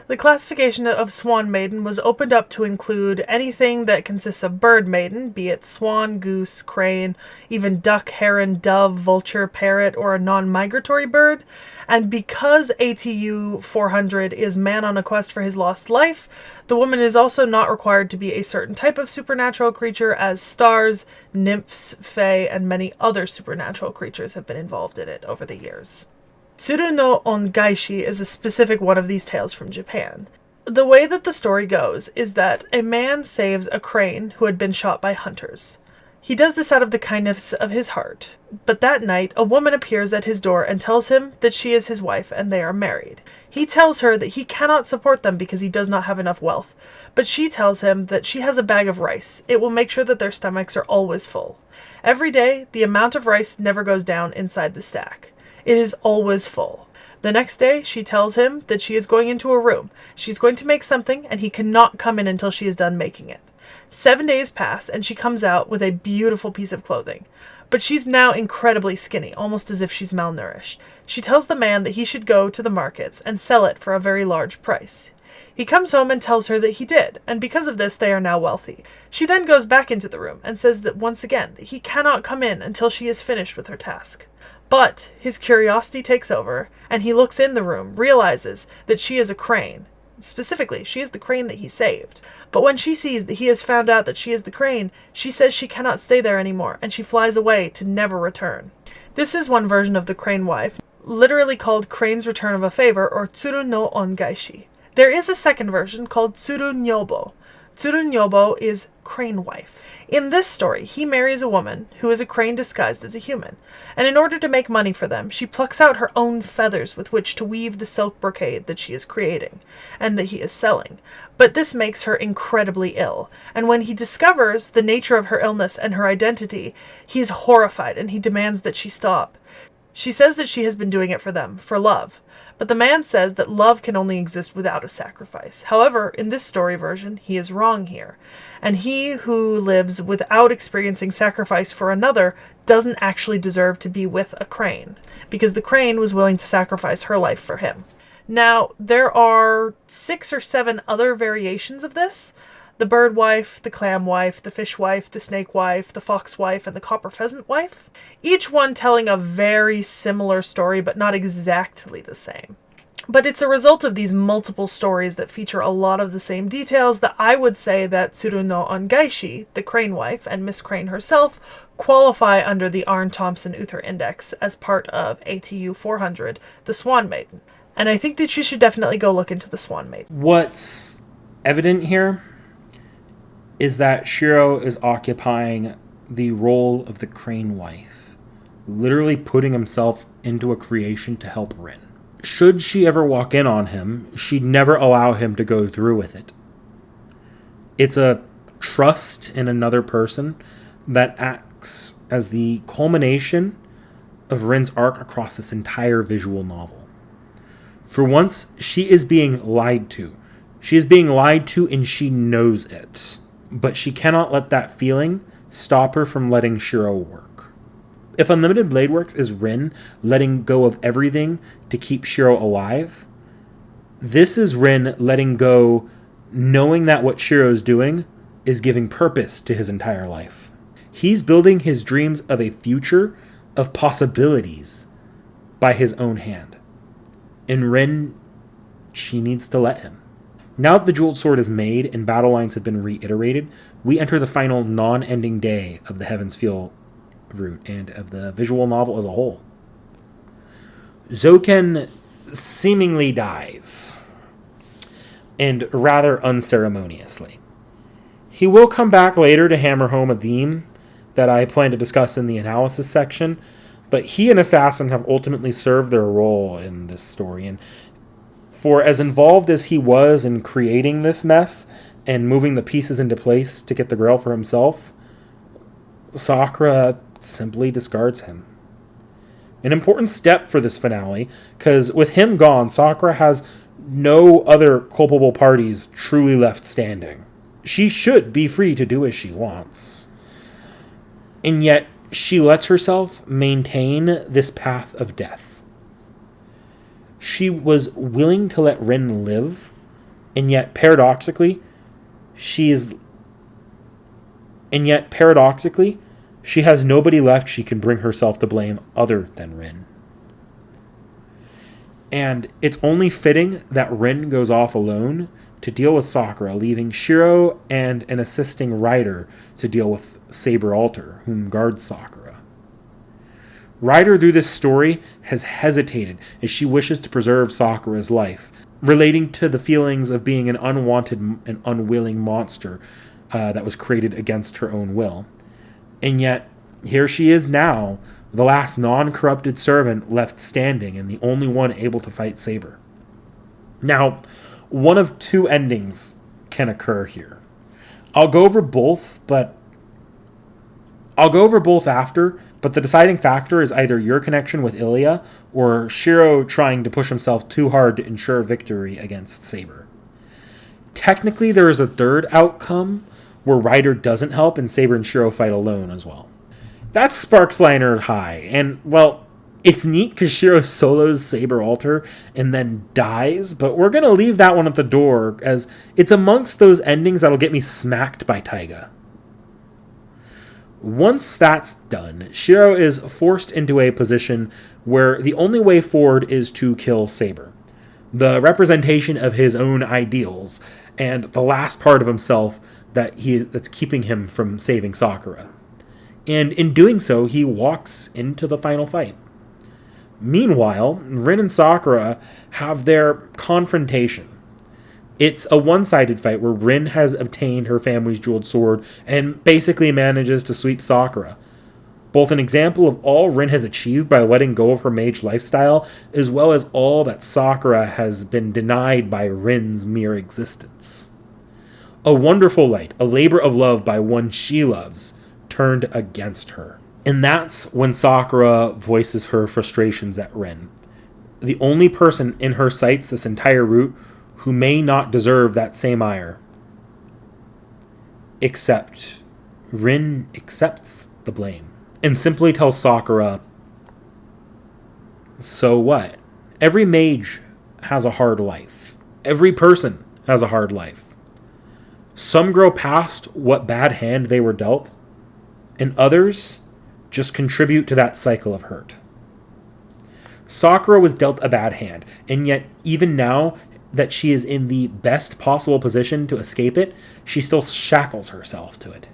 The classification of Swan Maiden was opened up to include anything that consists of bird maiden, be it swan, goose, crane, even duck, heron, dove, vulture, parrot, or a non-migratory bird. And because ATU 400 is man on a quest for his lost life, the woman is also not required to be a certain type of supernatural creature, as stars, nymphs, fae, and many other supernatural creatures have been involved in it over the years. Tsuru no Ongaishi is a specific one of these tales from Japan. The way that the story goes is that a man saves a crane who had been shot by hunters. He does this out of the kindness of his heart, but that night a woman appears at his door and tells him that she is his wife and they are married. He tells her that he cannot support them because he does not have enough wealth, but she tells him that she has a bag of rice. It will make sure that their stomachs are always full. Every day, the amount of rice never goes down inside the stack. It is always full. The next day, she tells him that she is going into a room. She's going to make something, and he cannot come in until she is done making it. 7 days pass, and she comes out with a beautiful piece of clothing. But she's now incredibly skinny, almost as if she's malnourished. She tells the man that he should go to the markets and sell it for a very large price. He comes home and tells her that he did, and because of this they are now wealthy. She then goes back into the room and says that once again that he cannot come in until she is finished with her task. But his curiosity takes over, and he looks in the room, realizes that she is a crane. Specifically, she is the crane that he saved. But when she sees that he has found out that she is the crane, she says she cannot stay there anymore, and she flies away to never return. This is one version of the crane wife, literally called Crane's Return of a Favor, or Tsuru no Ongaishi. There is a second version called Tsurunyobo. Tsurunyobo is crane wife. In this story, he marries a woman who is a crane disguised as a human, and in order to make money for them, she plucks out her own feathers with which to weave the silk brocade that she is creating, and that he is selling. But this makes her incredibly ill, and when he discovers the nature of her illness and her identity, he is horrified and he demands that she stop. She says that she has been doing it for them, for love. But the man says that love can only exist without a sacrifice. However, in this story version, he is wrong here. And he who lives without experiencing sacrifice for another doesn't actually deserve to be with a crane, because the crane was willing to sacrifice her life for him. Now, there are 6 or 7 other variations of this. The bird wife, the clam wife, the fish wife, the snake wife, the fox wife, and the copper pheasant wife. Each one telling a very similar story, but not exactly the same. But it's a result of these multiple stories that feature a lot of the same details that I would say that Tsuru no Ongaishi, the crane wife, and Miss Crane herself qualify under the Arne Thompson Uther Index as part of ATU 400, the Swan Maiden. And I think that you should definitely go look into the Swan Maiden. What's evident here is that Shiro is occupying the role of the crane wife, literally putting himself into a creation to help Rin. Should she ever walk in on him, she'd never allow him to go through with it. It's a trust in another person that acts as the culmination of Rin's arc across this entire visual novel. For once, she is being lied to. She is being lied to and she knows it. But she cannot let that feeling stop her from letting Shiro work. If Unlimited Blade Works is Rin letting go of everything to keep Shiro alive, this is Rin letting go, knowing that what Shiro's doing is giving purpose to his entire life. He's building his dreams of a future of possibilities by his own hand. And Rin, she needs to let him. Now that the Jeweled Sword is made and battle lines have been reiterated, we enter the final non-ending day of the Heaven's Feel route and of the visual novel as a whole. Zoken seemingly dies, and rather unceremoniously. He will come back later to hammer home a theme that I plan to discuss in the analysis section, but he and Assassin have ultimately served their role in this story, and for as involved as he was in creating this mess and moving the pieces into place to get the Grail for himself, Sakura simply discards him. An important step for this finale, because with him gone, Sakura has no other culpable parties truly left standing. She should be free to do as she wants. And yet, she lets herself maintain this path of death. She was willing to let Rin live, and yet paradoxically, she has nobody left she can bring herself to blame other than Rin. And it's only fitting that Rin goes off alone to deal with Sakura, leaving Shiro and an assisting rider to deal with Saber Alter, whom guards Sakura. Ryder, through this story, has hesitated as she wishes to preserve Sakura's life, relating to the feelings of being an unwanted and unwilling monster that was created against her own will. And yet, here she is now, the last non-corrupted servant left standing and the only one able to fight Saber. Now, one of 2 endings can occur here. I'll go over both after, but the deciding factor is either your connection with Ilya or Shiro trying to push himself too hard to ensure victory against Saber. Technically, there is a third outcome where Ryder doesn't help and Saber and Shiro fight alone as well. That's Sparks Liner High, and, well, it's neat because Shiro solos Saber Alter and then dies, but we're going to leave that one at the door as it's amongst those endings that'll get me smacked by Taiga. Once that's done, Shiro is forced into a position where the only way forward is to kill Saber, the representation of his own ideals, and the last part of himself that's keeping him from saving Sakura. And in doing so, he walks into the final fight. Meanwhile, Rin and Sakura have their confrontation. It's a one-sided fight where Rin has obtained her family's jeweled sword and basically manages to sweep Sakura. Both an example of all Rin has achieved by letting go of her mage lifestyle, as well as all that Sakura has been denied by Rin's mere existence. A wonderful light, a labor of love by one she loves, turned against her. And that's when Sakura voices her frustrations at Rin. The only person in her sights this entire route who may not deserve that same ire. Except Rin accepts the blame and simply tells Sakura, so what? Every mage has a hard life. Every person has a hard life. Some grow past what bad hand they were dealt, and others just contribute to that cycle of hurt. Sakura was dealt a bad hand, and yet even now that she is in the best possible position to escape it, she still shackles herself to it.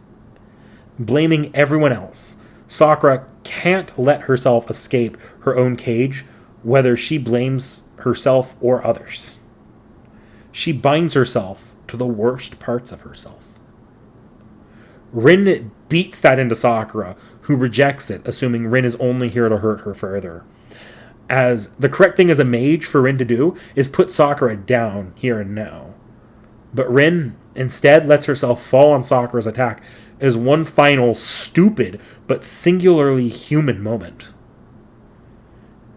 Blaming everyone else, Sakura can't let herself escape her own cage, whether she blames herself or others. She binds herself to the worst parts of herself. Rin beats that into Sakura, who rejects it, assuming Rin is only here to hurt her further. As the correct thing as a mage for Rin to do is put Sakura down here and now. But Rin instead lets herself fall on Sakura's attack as one final stupid but singularly human moment.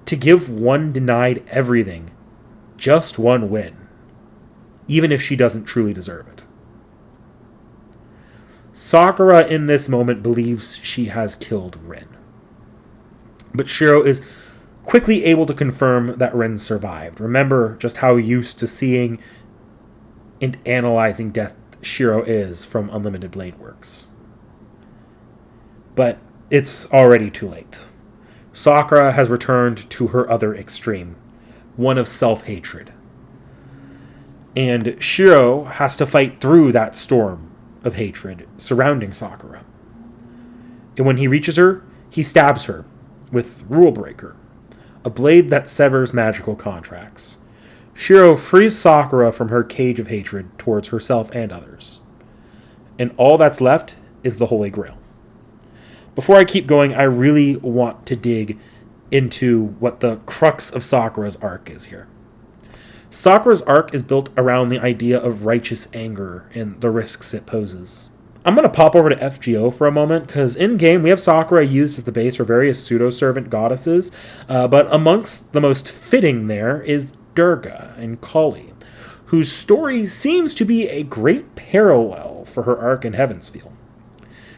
To give one denied everything just one win, even if she doesn't truly deserve it. Sakura in this moment believes she has killed Rin. But Shiro is quickly able to confirm that Rin survived. Remember just how used to seeing and analyzing death Shiro is from Unlimited Blade Works. But it's already too late. Sakura has returned to her other extreme, one of self-hatred. And Shiro has to fight through that storm of hatred surrounding Sakura. And when he reaches her, he stabs her with Rule Breaker, a blade that severs magical contracts. Shiro frees Sakura from her cage of hatred towards herself and others. And all that's left is the Holy Grail. Before I keep going, I really want to dig into what the crux of Sakura's arc is here. Sakura's arc is built around the idea of righteous anger and the risks it poses. I'm going to pop over to FGO for a moment, because in-game we have Sakura used as the base for various pseudo-servant goddesses, but amongst the most fitting there is Durga and Kali, whose story seems to be a great parallel for her arc in Heavensfeel.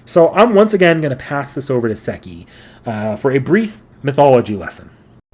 So I'm once again going to pass this over to Seki for a brief mythology lesson.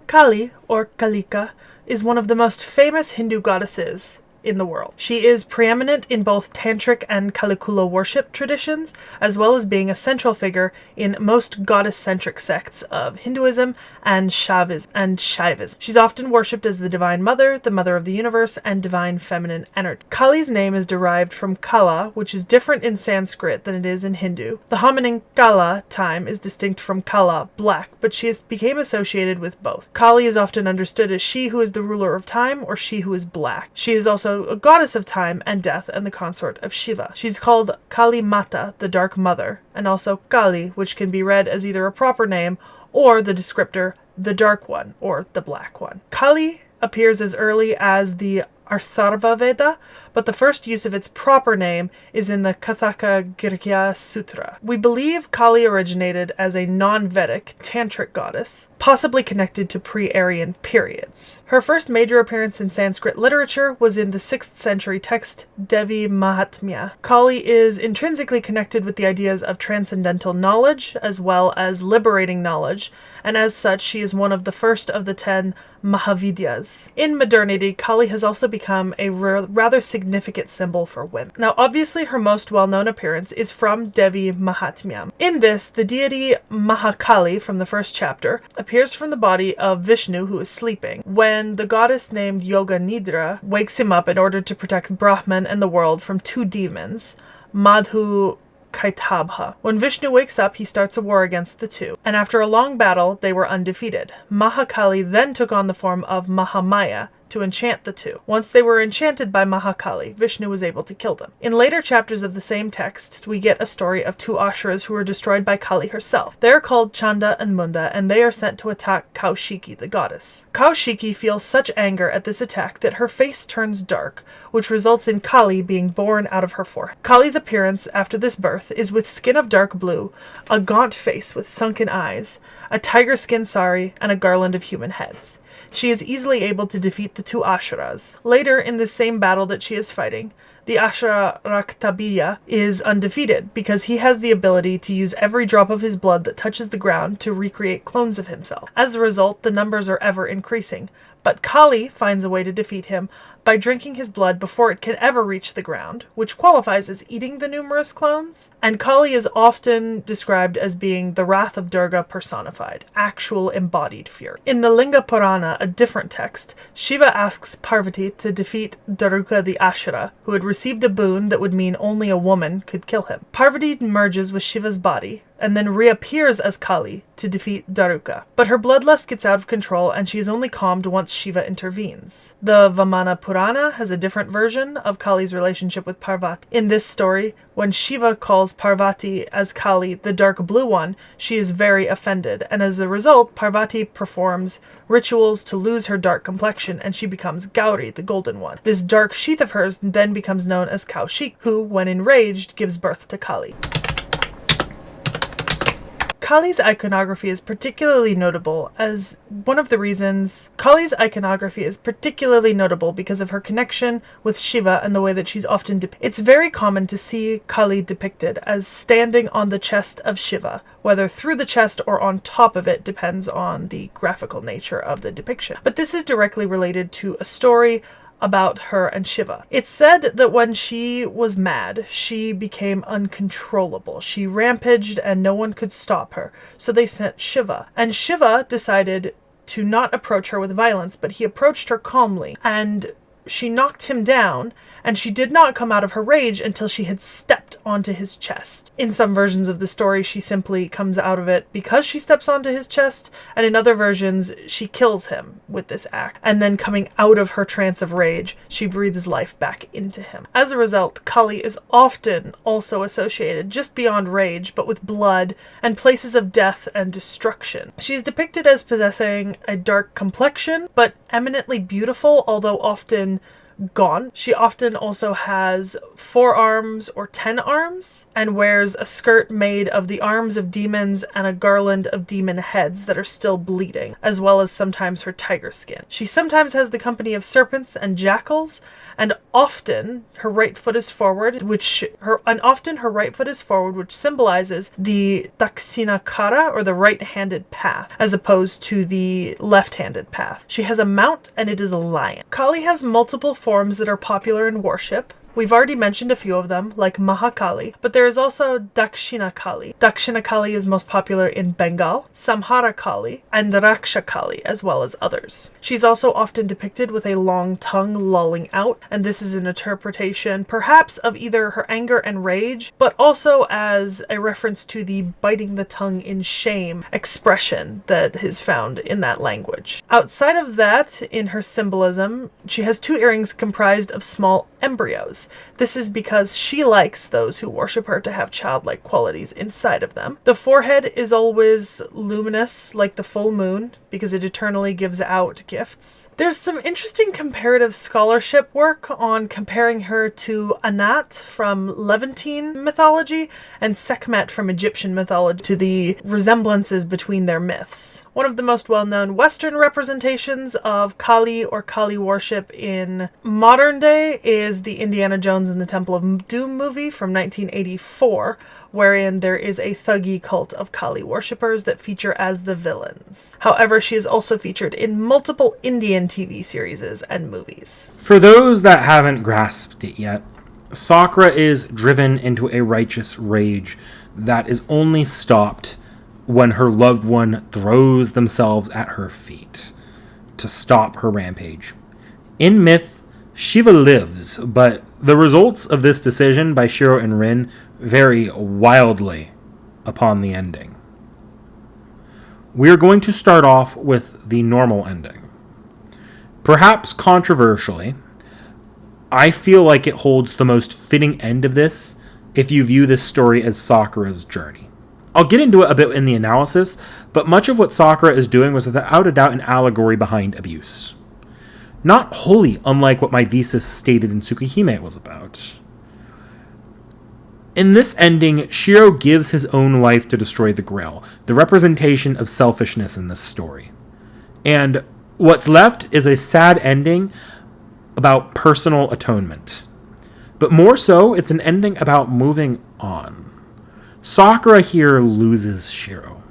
Kali, or Kalika, is one of the most famous Hindu goddesses in the world. She is preeminent in both Tantric and Kalikula worship traditions, as well as being a central figure in most goddess-centric sects of Hinduism and Shaivism. She's often worshipped as the Divine Mother, the Mother of the Universe, and Divine Feminine Energy. Kali's name is derived from Kala, which is different in Sanskrit than it is in Hindu. The homonym Kala, time, is distinct from Kala, black, but she became associated with both. Kali is often understood as she who is the ruler of time, or she who is black. She is also a goddess of time and death and the consort of Shiva. She's called Kali Mata, the Dark Mother, and also Kali, which can be read as either a proper name or the descriptor, the Dark One, or the Black One. Kali appears as early as the Atharva Veda, but the first use of its proper name is in the Kathaka Girya Sutra. We believe Kali originated as a non-Vedic tantric goddess, possibly connected to pre-Aryan periods. Her first major appearance in Sanskrit literature was in the 6th century text Devi Mahatmya. Kali is intrinsically connected with the ideas of transcendental knowledge, as well as liberating knowledge, and as such she is one of the first of the 10 Mahavidyas. In modernity, Kali has also become a rather significant symbol for women. Now, obviously, her most well-known appearance is from Devi Mahatmya. In this, the deity Mahakali from the first chapter appears from the body of Vishnu, who is sleeping, when the goddess named Yoga Nidra wakes him up in order to protect Brahman and the world from 2 demons, Madhu Kaitabha. When Vishnu wakes up, he starts a war against the 2, and after a long battle, they were undefeated. Mahakali then took on the form of Mahamaya to enchant the two. Once they were enchanted by Mahakali, Vishnu was able to kill them. In later chapters of the same text, we get a story of two Asuras who were destroyed by Kali herself. They are called Chanda and Munda, and they are sent to attack Kaushiki, the goddess. Kaushiki feels such anger at this attack that her face turns dark, which results in Kali being born out of her forehead. Kali's appearance after this birth is with skin of dark blue, a gaunt face with sunken eyes, a tiger skin sari, and a garland of human heads. She is easily able to defeat the two Asuras. Later, in this same battle that she is fighting, the Ashura Raktabiya is undefeated because he has the ability to use every drop of his blood that touches the ground to recreate clones of himself. As a result, the numbers are ever increasing, but Kali finds a way to defeat him by drinking his blood before it can ever reach the ground, which qualifies as eating the numerous clones. And Kali is often described as being the wrath of Durga personified, actual embodied fury. In the Linga Purana, a different text, Shiva asks Parvati to defeat Daruka the Ashura, who had received a boon that would mean only a woman could kill him. Parvati merges with Shiva's body, and then reappears as Kali to defeat Daruka. But her bloodlust gets out of control, and she is only calmed once Shiva intervenes. The Vamana Purana has a different version of Kali's relationship with Parvati. In this story, when Shiva calls Parvati as Kali, the dark blue one, she is very offended, and as a result, Parvati performs rituals to lose her dark complexion, and she becomes Gauri, the golden one. This dark sheath of hers then becomes known as Kaushik, who, when enraged, gives birth to Kali. Kali's iconography is particularly notable because of her connection with Shiva and the way that she's often depicted. It's very common to see Kali depicted as standing on the chest of Shiva, whether through the chest or on top of it depends on the graphical nature of the depiction. But this is directly related to a story about her and Shiva. It's said that when she was mad, she became uncontrollable. She rampaged and no one could stop her, so they sent Shiva. And Shiva decided to not approach her with violence, but he approached her calmly, and she knocked him down, and she did not come out of her rage until she had stepped onto his chest. In some versions of the story, she simply comes out of it because she steps onto his chest, and in other versions, she kills him with this act. And then coming out of her trance of rage, she breathes life back into him. As a result, Kali is often also associated, just beyond rage, but with blood and places of death and destruction. She is depicted as possessing a dark complexion, but eminently beautiful, although often gaunt. She often also has 4 arms or 10 arms and wears a skirt made of the arms of demons and a garland of demon heads that are still bleeding, as well as sometimes her tiger skin. She sometimes has the company of serpents and jackals, and often her right foot is forward, which symbolizes the Dakshinakara, or the right-handed path, as opposed to the left-handed path. She has a mount, and it is a lion. Kali has multiple forms that are popular in worship. We've already mentioned a few of them, like Mahakali, but there is also Dakshinakali. Dakshinakali is most popular in Bengal, Samharakali, and Rakshakali, as well as others. She's also often depicted with a long tongue lolling out, and this is an interpretation perhaps of either her anger and rage, but also as a reference to the biting the tongue in shame expression that is found in that language. Outside of that, in her symbolism, she has 2 earrings comprised of small embryos. This is because she likes those who worship her to have childlike qualities inside of them. The forehead is always luminous, like the full moon, because it eternally gives out gifts. There's some interesting comparative scholarship work on comparing her to Anat from Levantine mythology and Sekhmet from Egyptian mythology, to the resemblances between their myths. One of the most well-known Western representations of Kali or Kali worship in modern day is the Indiana Jones and the Temple of Doom movie from 1984, wherein there is a thuggy cult of Kali worshippers that feature as the villains. However, she is also featured in multiple Indian TV series and movies. For those that haven't grasped it yet, Sakra is driven into a righteous rage that is only stopped when her loved one throws themselves at her feet to stop her rampage. In myth, Shiva lives, but the results of this decision by Shiro and Rin vary wildly upon the ending. We are going to start off with the normal ending. Perhaps controversially, I feel like it holds the most fitting end of this if you view this story as Sakura's journey. I'll get into it a bit in the analysis, but much of what Sakura is doing was without a doubt an allegory behind abuse. Not wholly unlike what my thesis stated in Tsukihime was about. In this ending, Shiro gives his own life to destroy the Grail, the representation of selfishness in this story. And what's left is a sad ending about personal atonement. But more so, it's an ending about moving on. Sakura here loses Shiro.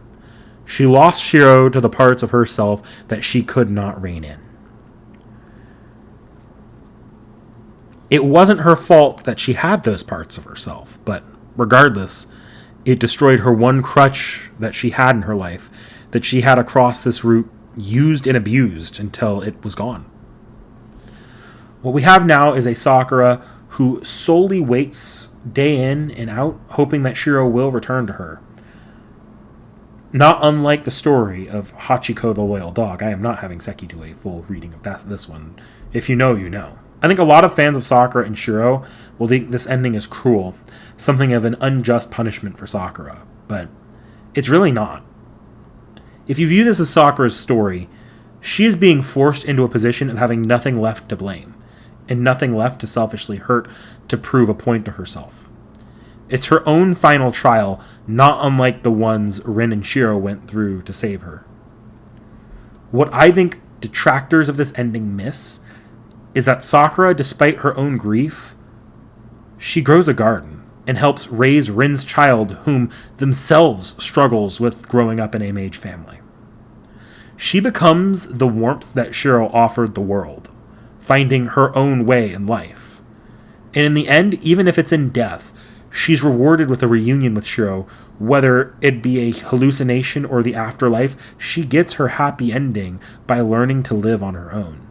She lost Shiro to the parts of herself that she could not rein in. It wasn't her fault that she had those parts of herself, but regardless, it destroyed her one crutch that she had in her life, that she had across this route, used and abused until it was gone. What we have now is a Sakura who solely waits day in and out, hoping that Shiro will return to her. Not unlike the story of Hachiko the Loyal Dog. I am not having Seki do a full reading of this one. If you know, you know. I think a lot of fans of Sakura and Shiro will think this ending is cruel, something of an unjust punishment for Sakura, but it's really not. If you view this as Sakura's story, she is being forced into a position of having nothing left to blame, and nothing left to selfishly hurt to prove a point to herself. It's her own final trial, not unlike the ones Rin and Shiro went through to save her. What I think detractors of this ending miss is that Sakura, despite her own grief, she grows a garden and helps raise Rin's child, whom themselves struggles with growing up in a mage family. She becomes the warmth that Shiro offered the world, finding her own way in life. And in the end, even if it's in death, she's rewarded with a reunion with Shiro, whether it be a hallucination or the afterlife. She gets her happy ending by learning to live on her own.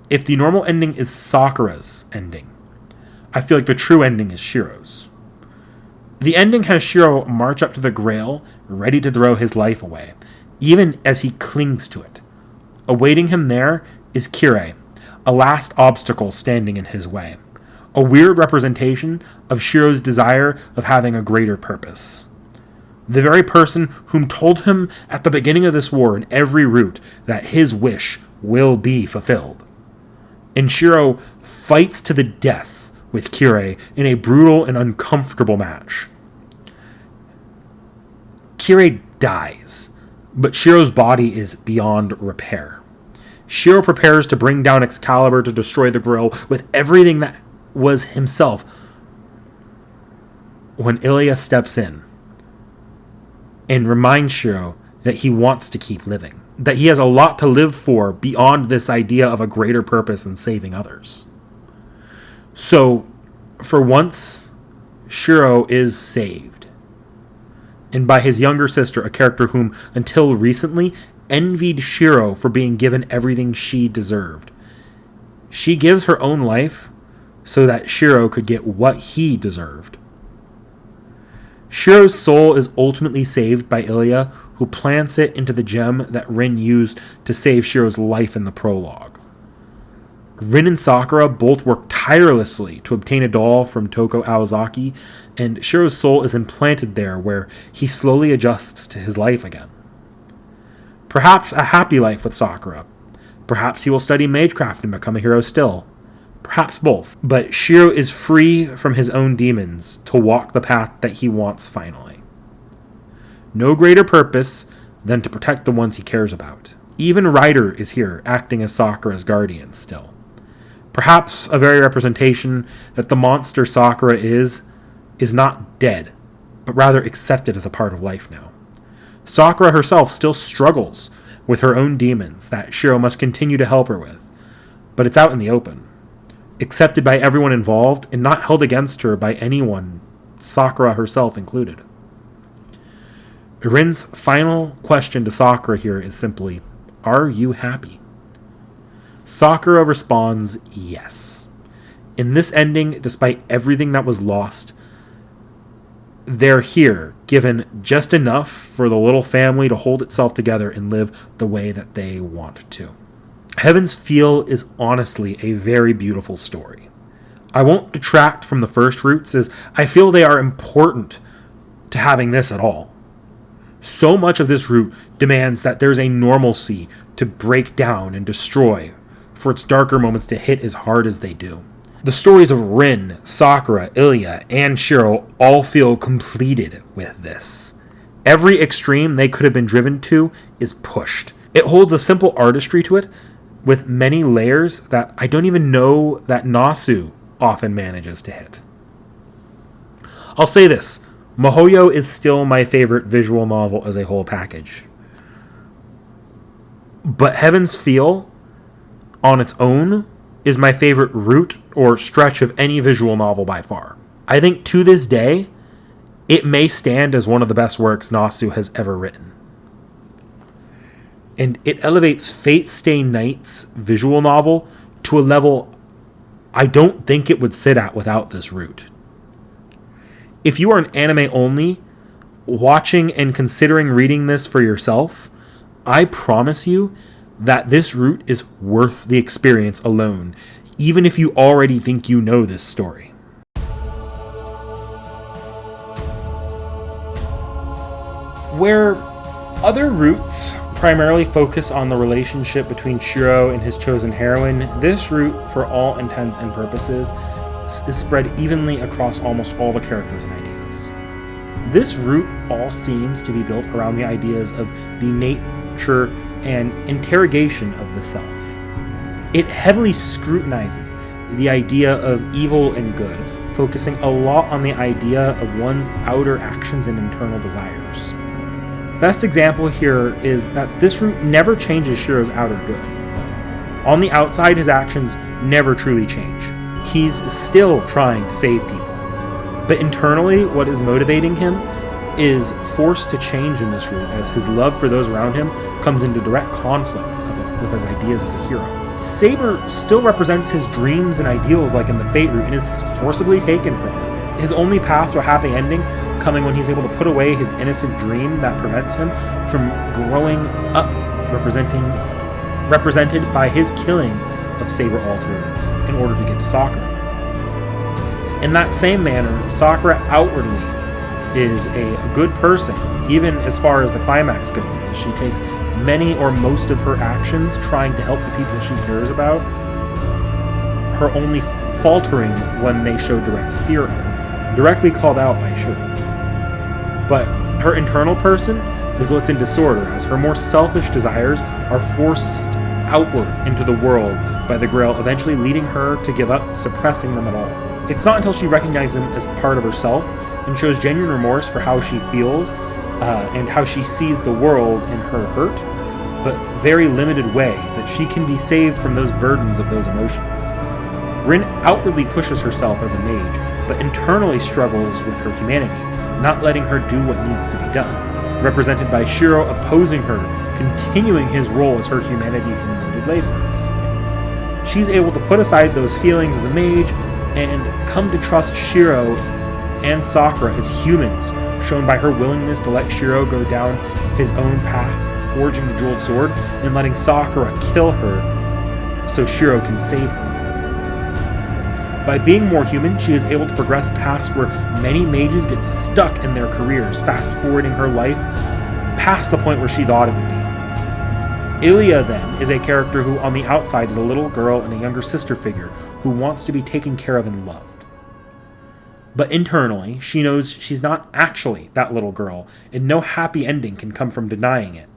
If the normal ending is Sakura's ending, I feel like the true ending is Shiro's. The ending has Shiro march up to the Grail, ready to throw his life away, even as he clings to it. Awaiting him there is Kirei, a last obstacle standing in his way, a weird representation of Shiro's desire of having a greater purpose. The very person whom told him at the beginning of this war in every route that his wish will be fulfilled. And Shiro fights to the death with Kirei in a brutal and uncomfortable match. Kirei dies, but Shiro's body is beyond repair. Shiro prepares to bring down Excalibur to destroy the Grail with everything that was himself when Ilya steps in and reminds Shiro that he wants to keep living, that he has a lot to live for beyond this idea of a greater purpose and saving others. So, for once, Shiro is saved. And by his younger sister, a character whom, until recently, envied Shiro for being given everything she deserved. She gives her own life so that Shiro could get what he deserved. Shiro's soul is ultimately saved by Ilya, who plants it into the gem that Rin used to save Shiro's life in the prologue. Rin and Sakura both work tirelessly to obtain a doll from Toko Aozaki, and Shiro's soul is implanted there where he slowly adjusts to his life again. Perhaps a happy life with Sakura. Perhaps he will study magecraft and become a hero still. Perhaps both. But Shiro is free from his own demons to walk the path that he wants finally. No greater purpose than to protect the ones he cares about. Even Ryder is here, acting as Sakura's guardian still. Perhaps a very representation that the monster Sakura is not dead, but rather accepted as a part of life now. Sakura herself still struggles with her own demons that Shiro must continue to help her with, but it's out in the open, accepted by everyone involved and not held against her by anyone, Sakura herself included. Rin's final question to Sakura here is simply, are you happy? Sakura responds, yes. In this ending, despite everything that was lost, they're here, given just enough for the little family to hold itself together and live the way that they want to. Heaven's Feel is honestly a very beautiful story. I won't detract from the first roots, as I feel they are important to having this at all. So much of this root demands that there's a normalcy to break down and destroy, for its darker moments to hit as hard as they do. The stories of Rin, Sakura, Ilya, and Shiro all feel completed with this. Every extreme they could have been driven to is pushed. It holds a simple artistry to it, with many layers that I don't even know that Nasu often manages to hit. I'll say this, MiHoYo is still my favorite visual novel as a whole package. But Heaven's Feel, on its own, is my favorite route or stretch of any visual novel by far. I think to this day, it may stand as one of the best works Nasu has ever written. And it elevates Fate Stay Night's visual novel to a level I don't think it would sit at without this route. If you are an anime only, watching and considering reading this for yourself, I promise you that this route is worth the experience alone, even if you already think you know this story. Where other routes primarily focus on the relationship between Shiro and his chosen heroine, this route, for all intents and purposes, is spread evenly across almost all the characters and ideas. This route all seems to be built around the ideas of the nature and interrogation of the self. It heavily scrutinizes the idea of evil and good, focusing a lot on the idea of one's outer actions and internal desires. Best example here is that this route never changes Shiro's outer good. On the outside, his actions never truly change. He's still trying to save people. But internally, what is motivating him is forced to change in this route, as his love for those around him comes into direct conflicts with his ideas as a hero. Saber still represents his dreams and ideals like in the Fate route and is forcibly taken from him. His only path to a happy ending coming when he's able to put away his innocent dream that prevents him from growing up, represented by his killing of Saber Alter in order to get to Sakura. In that same manner, Sakura outwardly is a good person, even as far as the climax goes. She takes many or most of her actions trying to help the people she cares about, her only faltering when they show direct fear of her, directly called out by Shiro. But her internal person is what's in disorder, as her more selfish desires are forced outward into the world by the Grail, eventually leading her to give up suppressing them at all. It's not until she recognizes them as part of herself and shows genuine remorse for how she feels and how she sees the world in her hurt, but very limited way, that she can be saved from those burdens of those emotions. Rin outwardly pushes herself as a mage, but internally struggles with her humanity, not letting her do what needs to be done, represented by Shiro opposing her, continuing his role as her humanity from limited laborers. She's able to put aside those feelings as a mage and come to trust Shiro and Sakura as humans, shown by her willingness to let Shiro go down his own path, forging the jeweled sword, and letting Sakura kill her so Shiro can save her. By being more human, she is able to progress past where many mages get stuck in their careers, fast-forwarding her life past the point where she thought it would be. Ilya, then, is a character who on the outside is a little girl and a younger sister figure who wants to be taken care of and loved. But internally, she knows she's not actually that little girl, and no happy ending can come from denying it.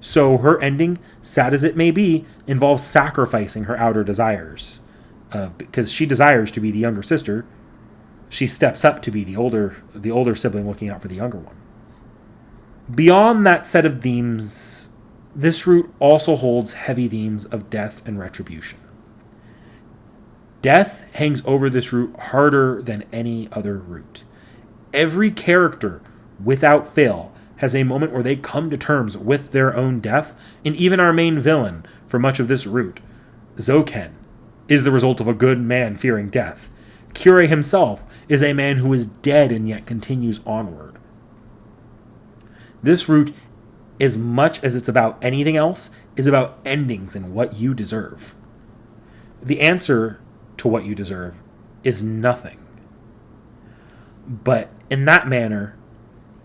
So her ending, sad as it may be, involves sacrificing her outer desires. Because she desires to be the younger sister, she steps up to be the older sibling looking out for the younger one. Beyond that set of themes, this route also holds heavy themes of death and retribution. Death hangs over this route harder than any other route. Every character, without fail, has a moment where they come to terms with their own death, and even our main villain for much of this route, Zoken, is the result of a good man fearing death. Kure himself is a man who is dead and yet continues onward. This route, as much as it's about anything else, is about endings and what you deserve. The answer to what you deserve is nothing. But in that manner,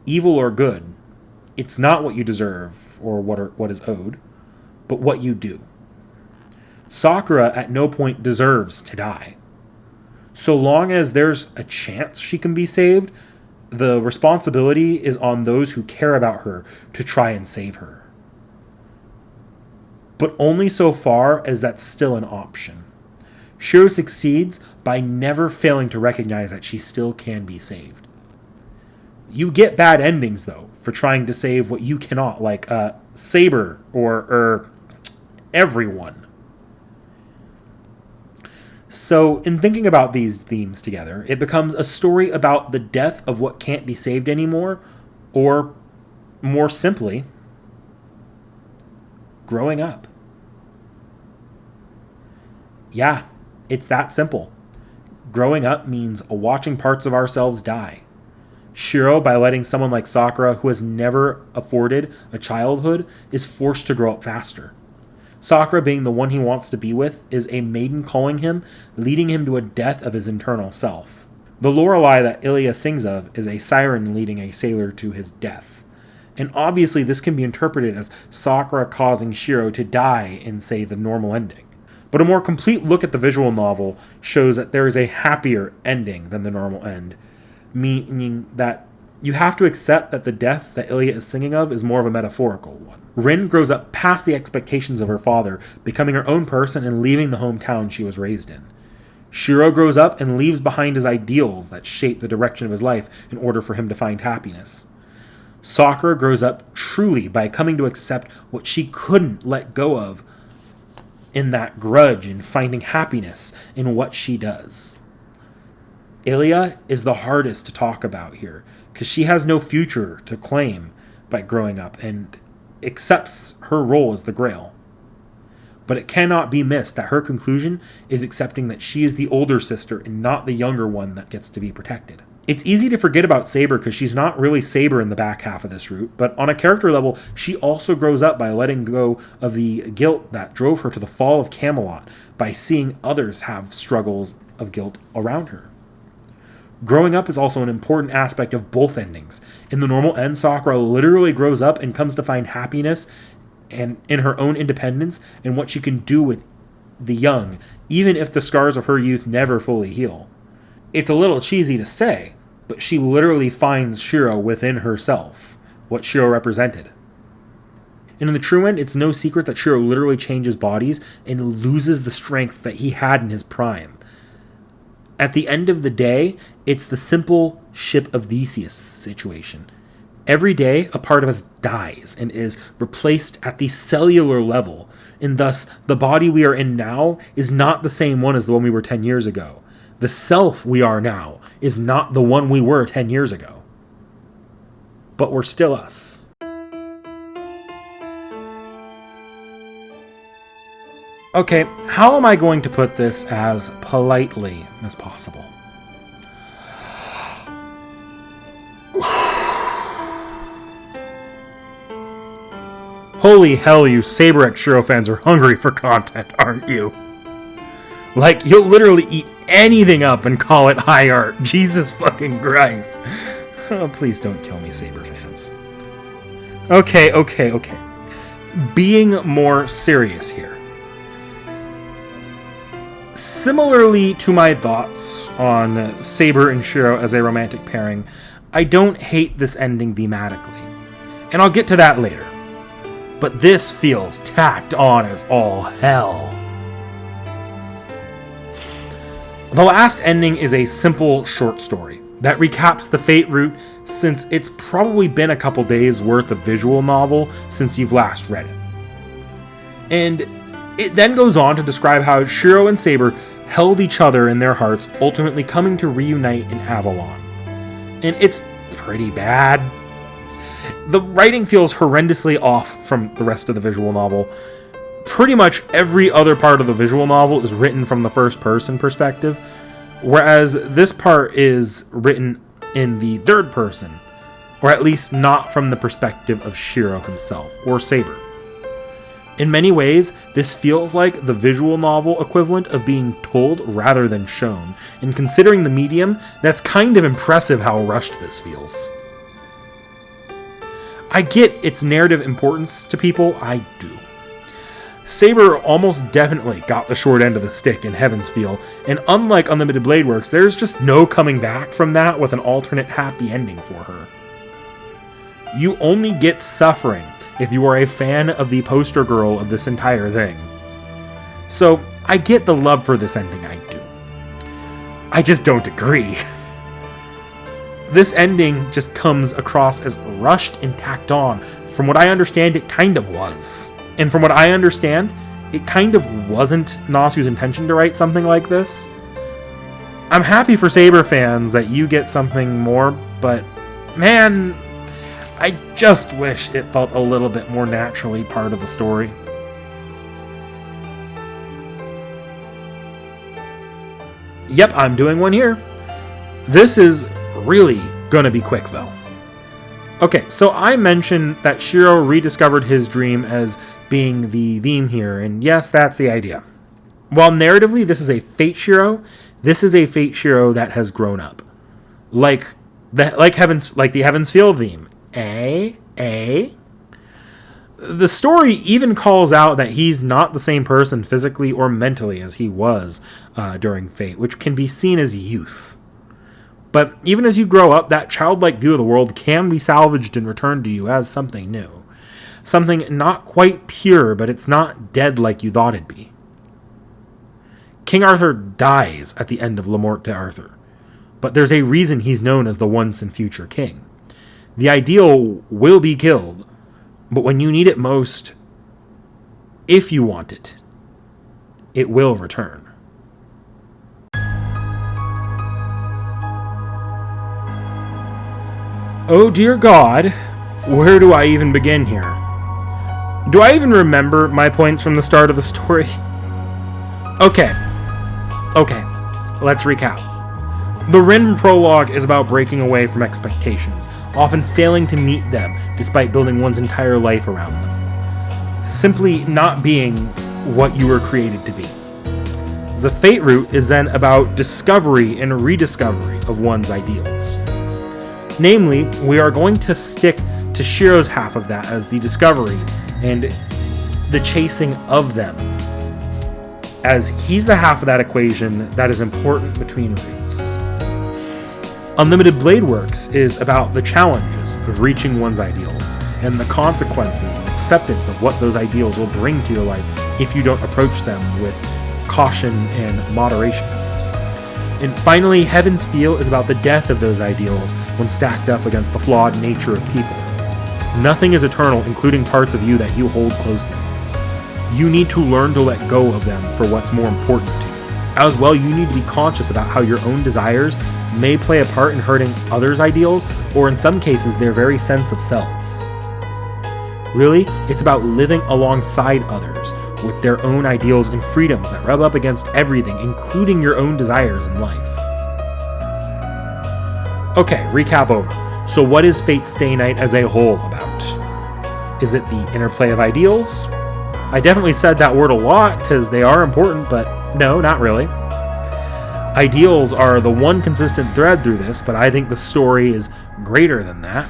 evil or good, it's not what you deserve or what is owed, but what you do. Sakura at no point deserves to die. So long as there's a chance she can be saved, the responsibility is on those who care about her to try and save her. But only so far as that's still an option. Shiro succeeds by never failing to recognize that she still can be saved. You get bad endings, though, for trying to save what you cannot, like Saber or everyone. So, in thinking about these themes together, it becomes a story about the death of what can't be saved anymore, or, more simply, growing up. Yeah, it's that simple. Growing up means watching parts of ourselves die. Shiro, by letting someone like Sakura, who has never afforded a childhood, is forced to grow up faster. Sakura, being the one he wants to be with, is a maiden calling him, leading him to a death of his internal self. The Lorelei that Ilya sings of is a siren leading a sailor to his death. And obviously this can be interpreted as Sakura causing Shiro to die in, say, the normal ending. But a more complete look at the visual novel shows that there is a happier ending than the normal end, meaning that you have to accept that the death that Ilya is singing of is more of a metaphorical one. Rin grows up past the expectations of her father, becoming her own person and leaving the hometown she was raised in. Shiro grows up and leaves behind his ideals that shape the direction of his life in order for him to find happiness. Sakura grows up truly by coming to accept what she couldn't let go of in that grudge and finding happiness in what she does. Ilya is the hardest to talk about here because she has no future to claim by growing up and accepts her role as the Grail. But it cannot be missed that her conclusion is accepting that she is the older sister and not the younger one that gets to be protected. It's easy to forget about Saber because she's not really Saber in the back half of this route, but on a character level, she also grows up by letting go of the guilt that drove her to the fall of Camelot by seeing others have struggles of guilt around her. Growing up is also an important aspect of both endings. In the normal end, Sakura literally grows up and comes to find happiness and in her own independence and what she can do with the young, even if the scars of her youth never fully heal. It's a little cheesy to say, but she literally finds Shiro within herself, what Shiro represented. And in the true end, it's no secret that Shiro literally changes bodies and loses the strength that he had in his prime. At the end of the day, it's the simple ship of Theseus situation. Every day, a part of us dies and is replaced at the cellular level, and thus the body we are in now is not the same one as the one we were 10 years ago. The self we are now is not the one we were 10 years ago. But we're still us. Okay, how am I going to put this as politely as possible? Holy hell, you Saber X Shiro fans are hungry for content, aren't you? Like, you'll literally eat anything up and call it high art. Jesus fucking Christ. Oh, please don't kill me, Saber fans. Okay. Being more serious here. Similarly to my thoughts on Saber and Shiro as a romantic pairing, I don't hate this ending thematically. And I'll get to that later. But this feels tacked on as all hell. The last ending is a simple short story that recaps the Fate route since it's probably been a couple days worth of visual novel since you've last read it. And it then goes on to describe how Shiro and Saber held each other in their hearts, ultimately coming to reunite in Avalon. And it's pretty bad. The writing feels horrendously off from the rest of the visual novel. Pretty much every other part of the visual novel is written from the first person perspective, Whereas this part is written in the third person, or at least not from the perspective of Shiro himself, or Saber. In many ways, this feels like the visual novel equivalent of being told rather than shown, and considering the medium, that's kind of impressive how rushed this feels. I get its narrative importance to people, I do. Saber almost definitely got the short end of the stick in Heaven's Feel, and unlike Unlimited Blade Works, there's just no coming back from that with an alternate happy ending for her. You only get suffering if you are a fan of the poster girl of this entire thing. So, I get the love for this ending, I do. I just don't agree. This ending just comes across as rushed and tacked on. From what I understand, it kind of was. And from what I understand, it kind of wasn't Nasu's intention to write something like this. I'm happy for Saber fans that you get something more, but man, I just wish it felt a little bit more naturally part of the story. Yep, I'm doing one here. This is really gonna be quick though. Okay, so I mentioned that Shiro rediscovered his dream as being the theme here, and yes, that's the idea. While narratively this is a Fate Shiro, this is a Fate Shiro that has grown up. Like the Heaven's Field theme. The story even calls out that he's not the same person physically or mentally as he was during Fate, which can be seen as youth. But even as you grow up, that childlike view of the world can be salvaged and returned to you as something new. Something not quite pure, but it's not dead like you thought it'd be. King Arthur dies at the end of La Morte d'Arthur, but there's a reason he's known as the once and future king. The ideal will be killed, but when you need it most, if you want it, it will return. Oh dear God, where do I even begin here? Do I even remember my points from the start of the story? Okay, let's recap. The Rin prologue is about breaking away from expectations, often failing to meet them despite building one's entire life around them. Simply not being what you were created to be. The Fate route is then about discovery and rediscovery of one's ideals. Namely, we are going to stick to Shiro's half of that as the discovery and the chasing of them, as he's the half of that equation that is important between routes. Unlimited Blade Works is about the challenges of reaching one's ideals and the consequences and acceptance of what those ideals will bring to your life if you don't approach them with caution and moderation. And finally, Heaven's Feel is about the death of those ideals when stacked up against the flawed nature of people. Nothing is eternal, including parts of you that you hold closely. You need to learn to let go of them for what's more important to you. As well, you need to be conscious about how your own desires may play a part in hurting others' ideals, or in some cases, their very sense of selves. Really, it's about living alongside others with their own ideals and freedoms that rub up against everything, including your own desires in life. Okay, recap over. So what is Fate Stay Night as a whole about? Is it the interplay of ideals? I definitely said that word a lot because they are important, but no, not really. Ideals are the one consistent thread through this, but I think the story is greater than that.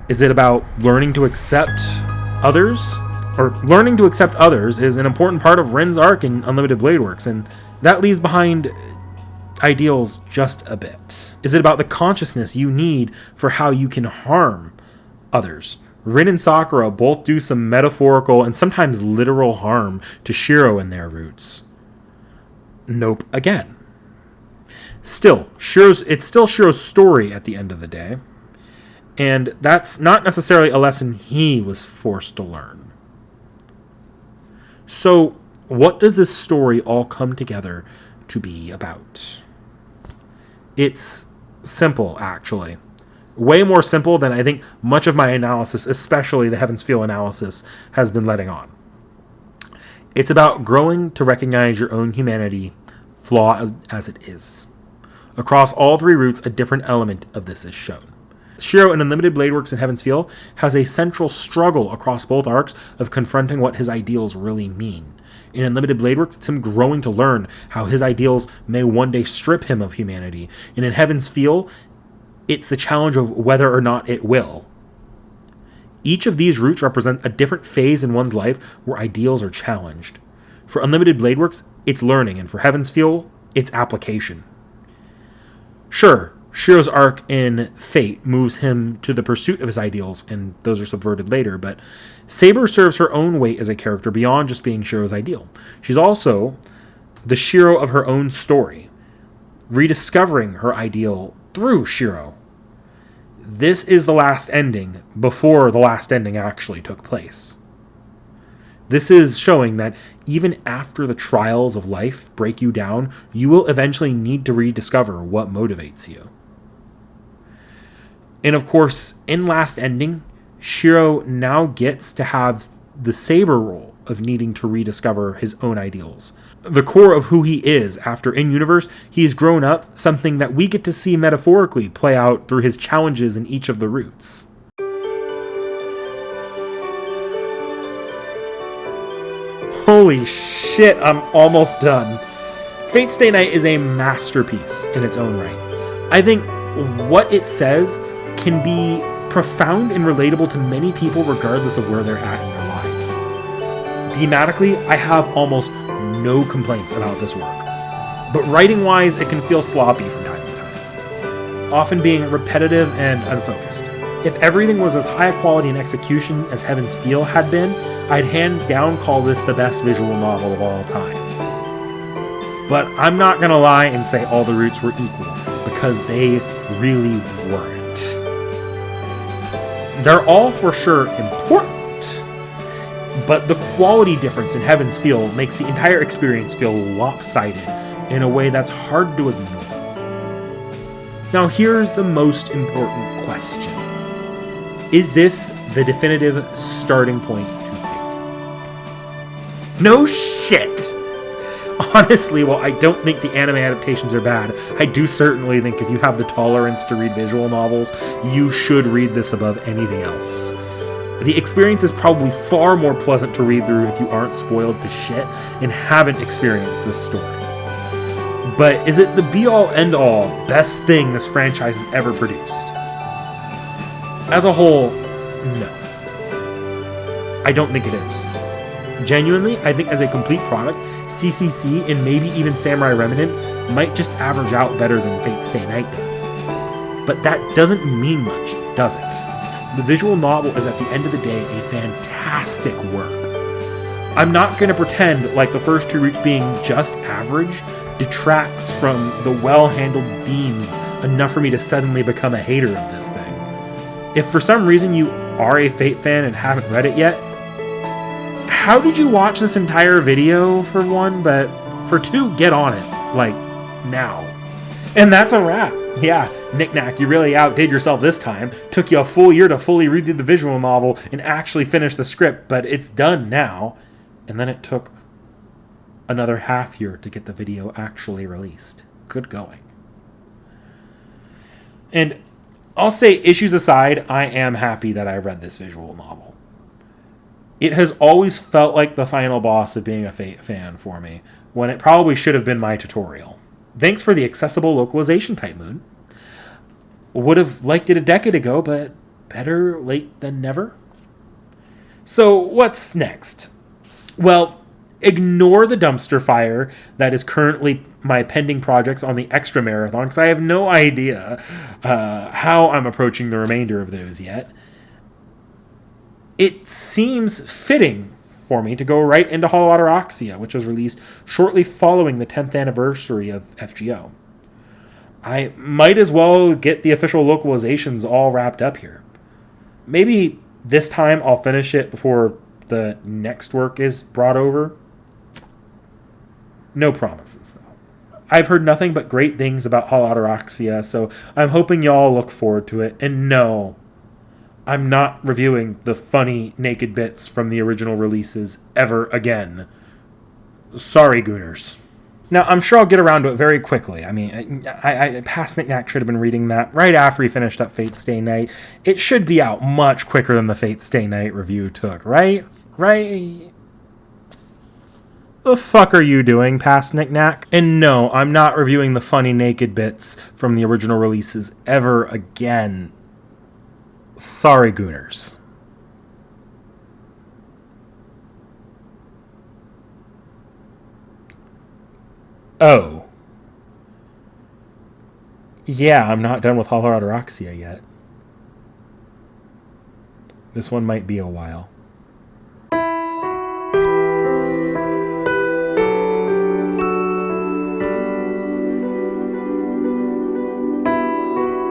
Is it about learning to accept others? Or learning to accept others is an important part of Rin's arc in Unlimited Blade Works, and that leaves behind ideals just a bit. Is it about the consciousness you need for how you can harm others? Rin and Sakura both do some metaphorical and sometimes literal harm to Shiro in their roots. Nope again. Still, it's still Shiro's story at the end of the day, and that's not necessarily a lesson he was forced to learn. So, what does this story all come together to be about? It's simple, actually. Way more simple than I think much of my analysis, especially the Heaven's Feel analysis, has been letting on. It's about growing to recognize your own humanity, flaw as it is. Across all three routes, a different element of this is shown. Shiro in Unlimited Blade Works and Heaven's Feel has a central struggle across both arcs of confronting what his ideals really mean. In Unlimited Blade Works, it's him growing to learn how his ideals may one day strip him of humanity. And in Heaven's Feel, it's the challenge of whether or not it will. Each of these routes represent a different phase in one's life where ideals are challenged. For Unlimited Blade Works, it's learning, and for Heaven's Feel, it's application. Sure, Shiro's arc in Fate moves him to the pursuit of his ideals, and those are subverted later, but Saber serves her own weight as a character beyond just being Shiro's ideal. She's also the Shiro of her own story, rediscovering her ideal through Shiro. This is the last ending before the last ending actually took place. This is showing that even after the trials of life break you down, you will eventually need to rediscover what motivates you. And of course, in Last Ending, Shiro now gets to have the Saber role of needing to rediscover his own ideals. The core of who he is after in-universe, he's grown up, something that we get to see metaphorically play out through his challenges in each of the routes. Holy shit, I'm almost done. Fate Stay Night is a masterpiece in its own right. I think what it says can be profound and relatable to many people regardless of where they're at in their lives. Thematically, I have almost no complaints about this work. But writing-wise, it can feel sloppy from time to time, often being repetitive and unfocused. If everything was as high quality in execution as Heaven's Feel had been, I'd hands down call this the best visual novel of all time. But I'm not gonna lie and say all the routes were equal, because they really weren't. They're all for sure important, but the quality difference in Heaven's Feel makes the entire experience feel lopsided in a way that's hard to ignore. Now here's the most important question. Is this the definitive starting point to Fate? No shit! Honestly, while I don't think the anime adaptations are bad, I do certainly think if you have the tolerance to read visual novels, you should read this above anything else. The experience is probably far more pleasant to read through if you aren't spoiled to shit and haven't experienced this story. But is it the be-all, end-all, best thing this franchise has ever produced? As a whole, no. I don't think it is. Genuinely, I think as a complete product, CCC and maybe even Samurai Remnant might just average out better than Fate Stay Night does. But that doesn't mean much, does it? The visual novel is at the end of the day a fantastic work. I'm not going to pretend like the first two routes being just average detracts from the well-handled themes enough for me to suddenly become a hater of this thing. If for some reason you are a Fate fan and haven't read it yet, how did you watch this entire video, for one, but for two, get on it, like, now. And that's a wrap. Yeah, knick-knack, you really outdid yourself this time. Took you a full year to fully read through the visual novel and actually finish the script, but it's done now. And then it took another half year to get the video actually released. Good going. And I'll say, issues aside, I am happy that I read this visual novel. It has always felt like the final boss of being a Fate fan for me, when it probably should have been my tutorial. Thanks for the accessible localization, Type Moon. Would have liked it a decade ago, but better late than never. So what's next? Well, ignore the dumpster fire that is currently my pending projects on the Extra Marathon, because I have no idea how I'm approaching the remainder of those yet. It seems fitting for me to go right into Holotoroxia, which was released shortly following the 10th anniversary of FGO. I might as well get the official localizations all wrapped up here. Maybe this time I'll finish it before the next work is brought over. No promises, though. I've heard nothing but great things about Holotoroxia, so I'm hoping y'all look forward to it. And no, I'm not reviewing the funny naked bits from the original releases ever again. Sorry, Gooners. Now, I'm sure I'll get around to it very quickly. I mean, past Knick-Knack should have been reading that right after he finished up Fate Stay Night. It should be out much quicker than the Fate Stay Night review took, right? Right? The fuck are you doing, past Knick-Knack? And no, I'm not reviewing the funny naked bits from the original releases ever again. Sorry, Gooners. Oh. Yeah, I'm not done with Holorodoxia yet. This one might be a while.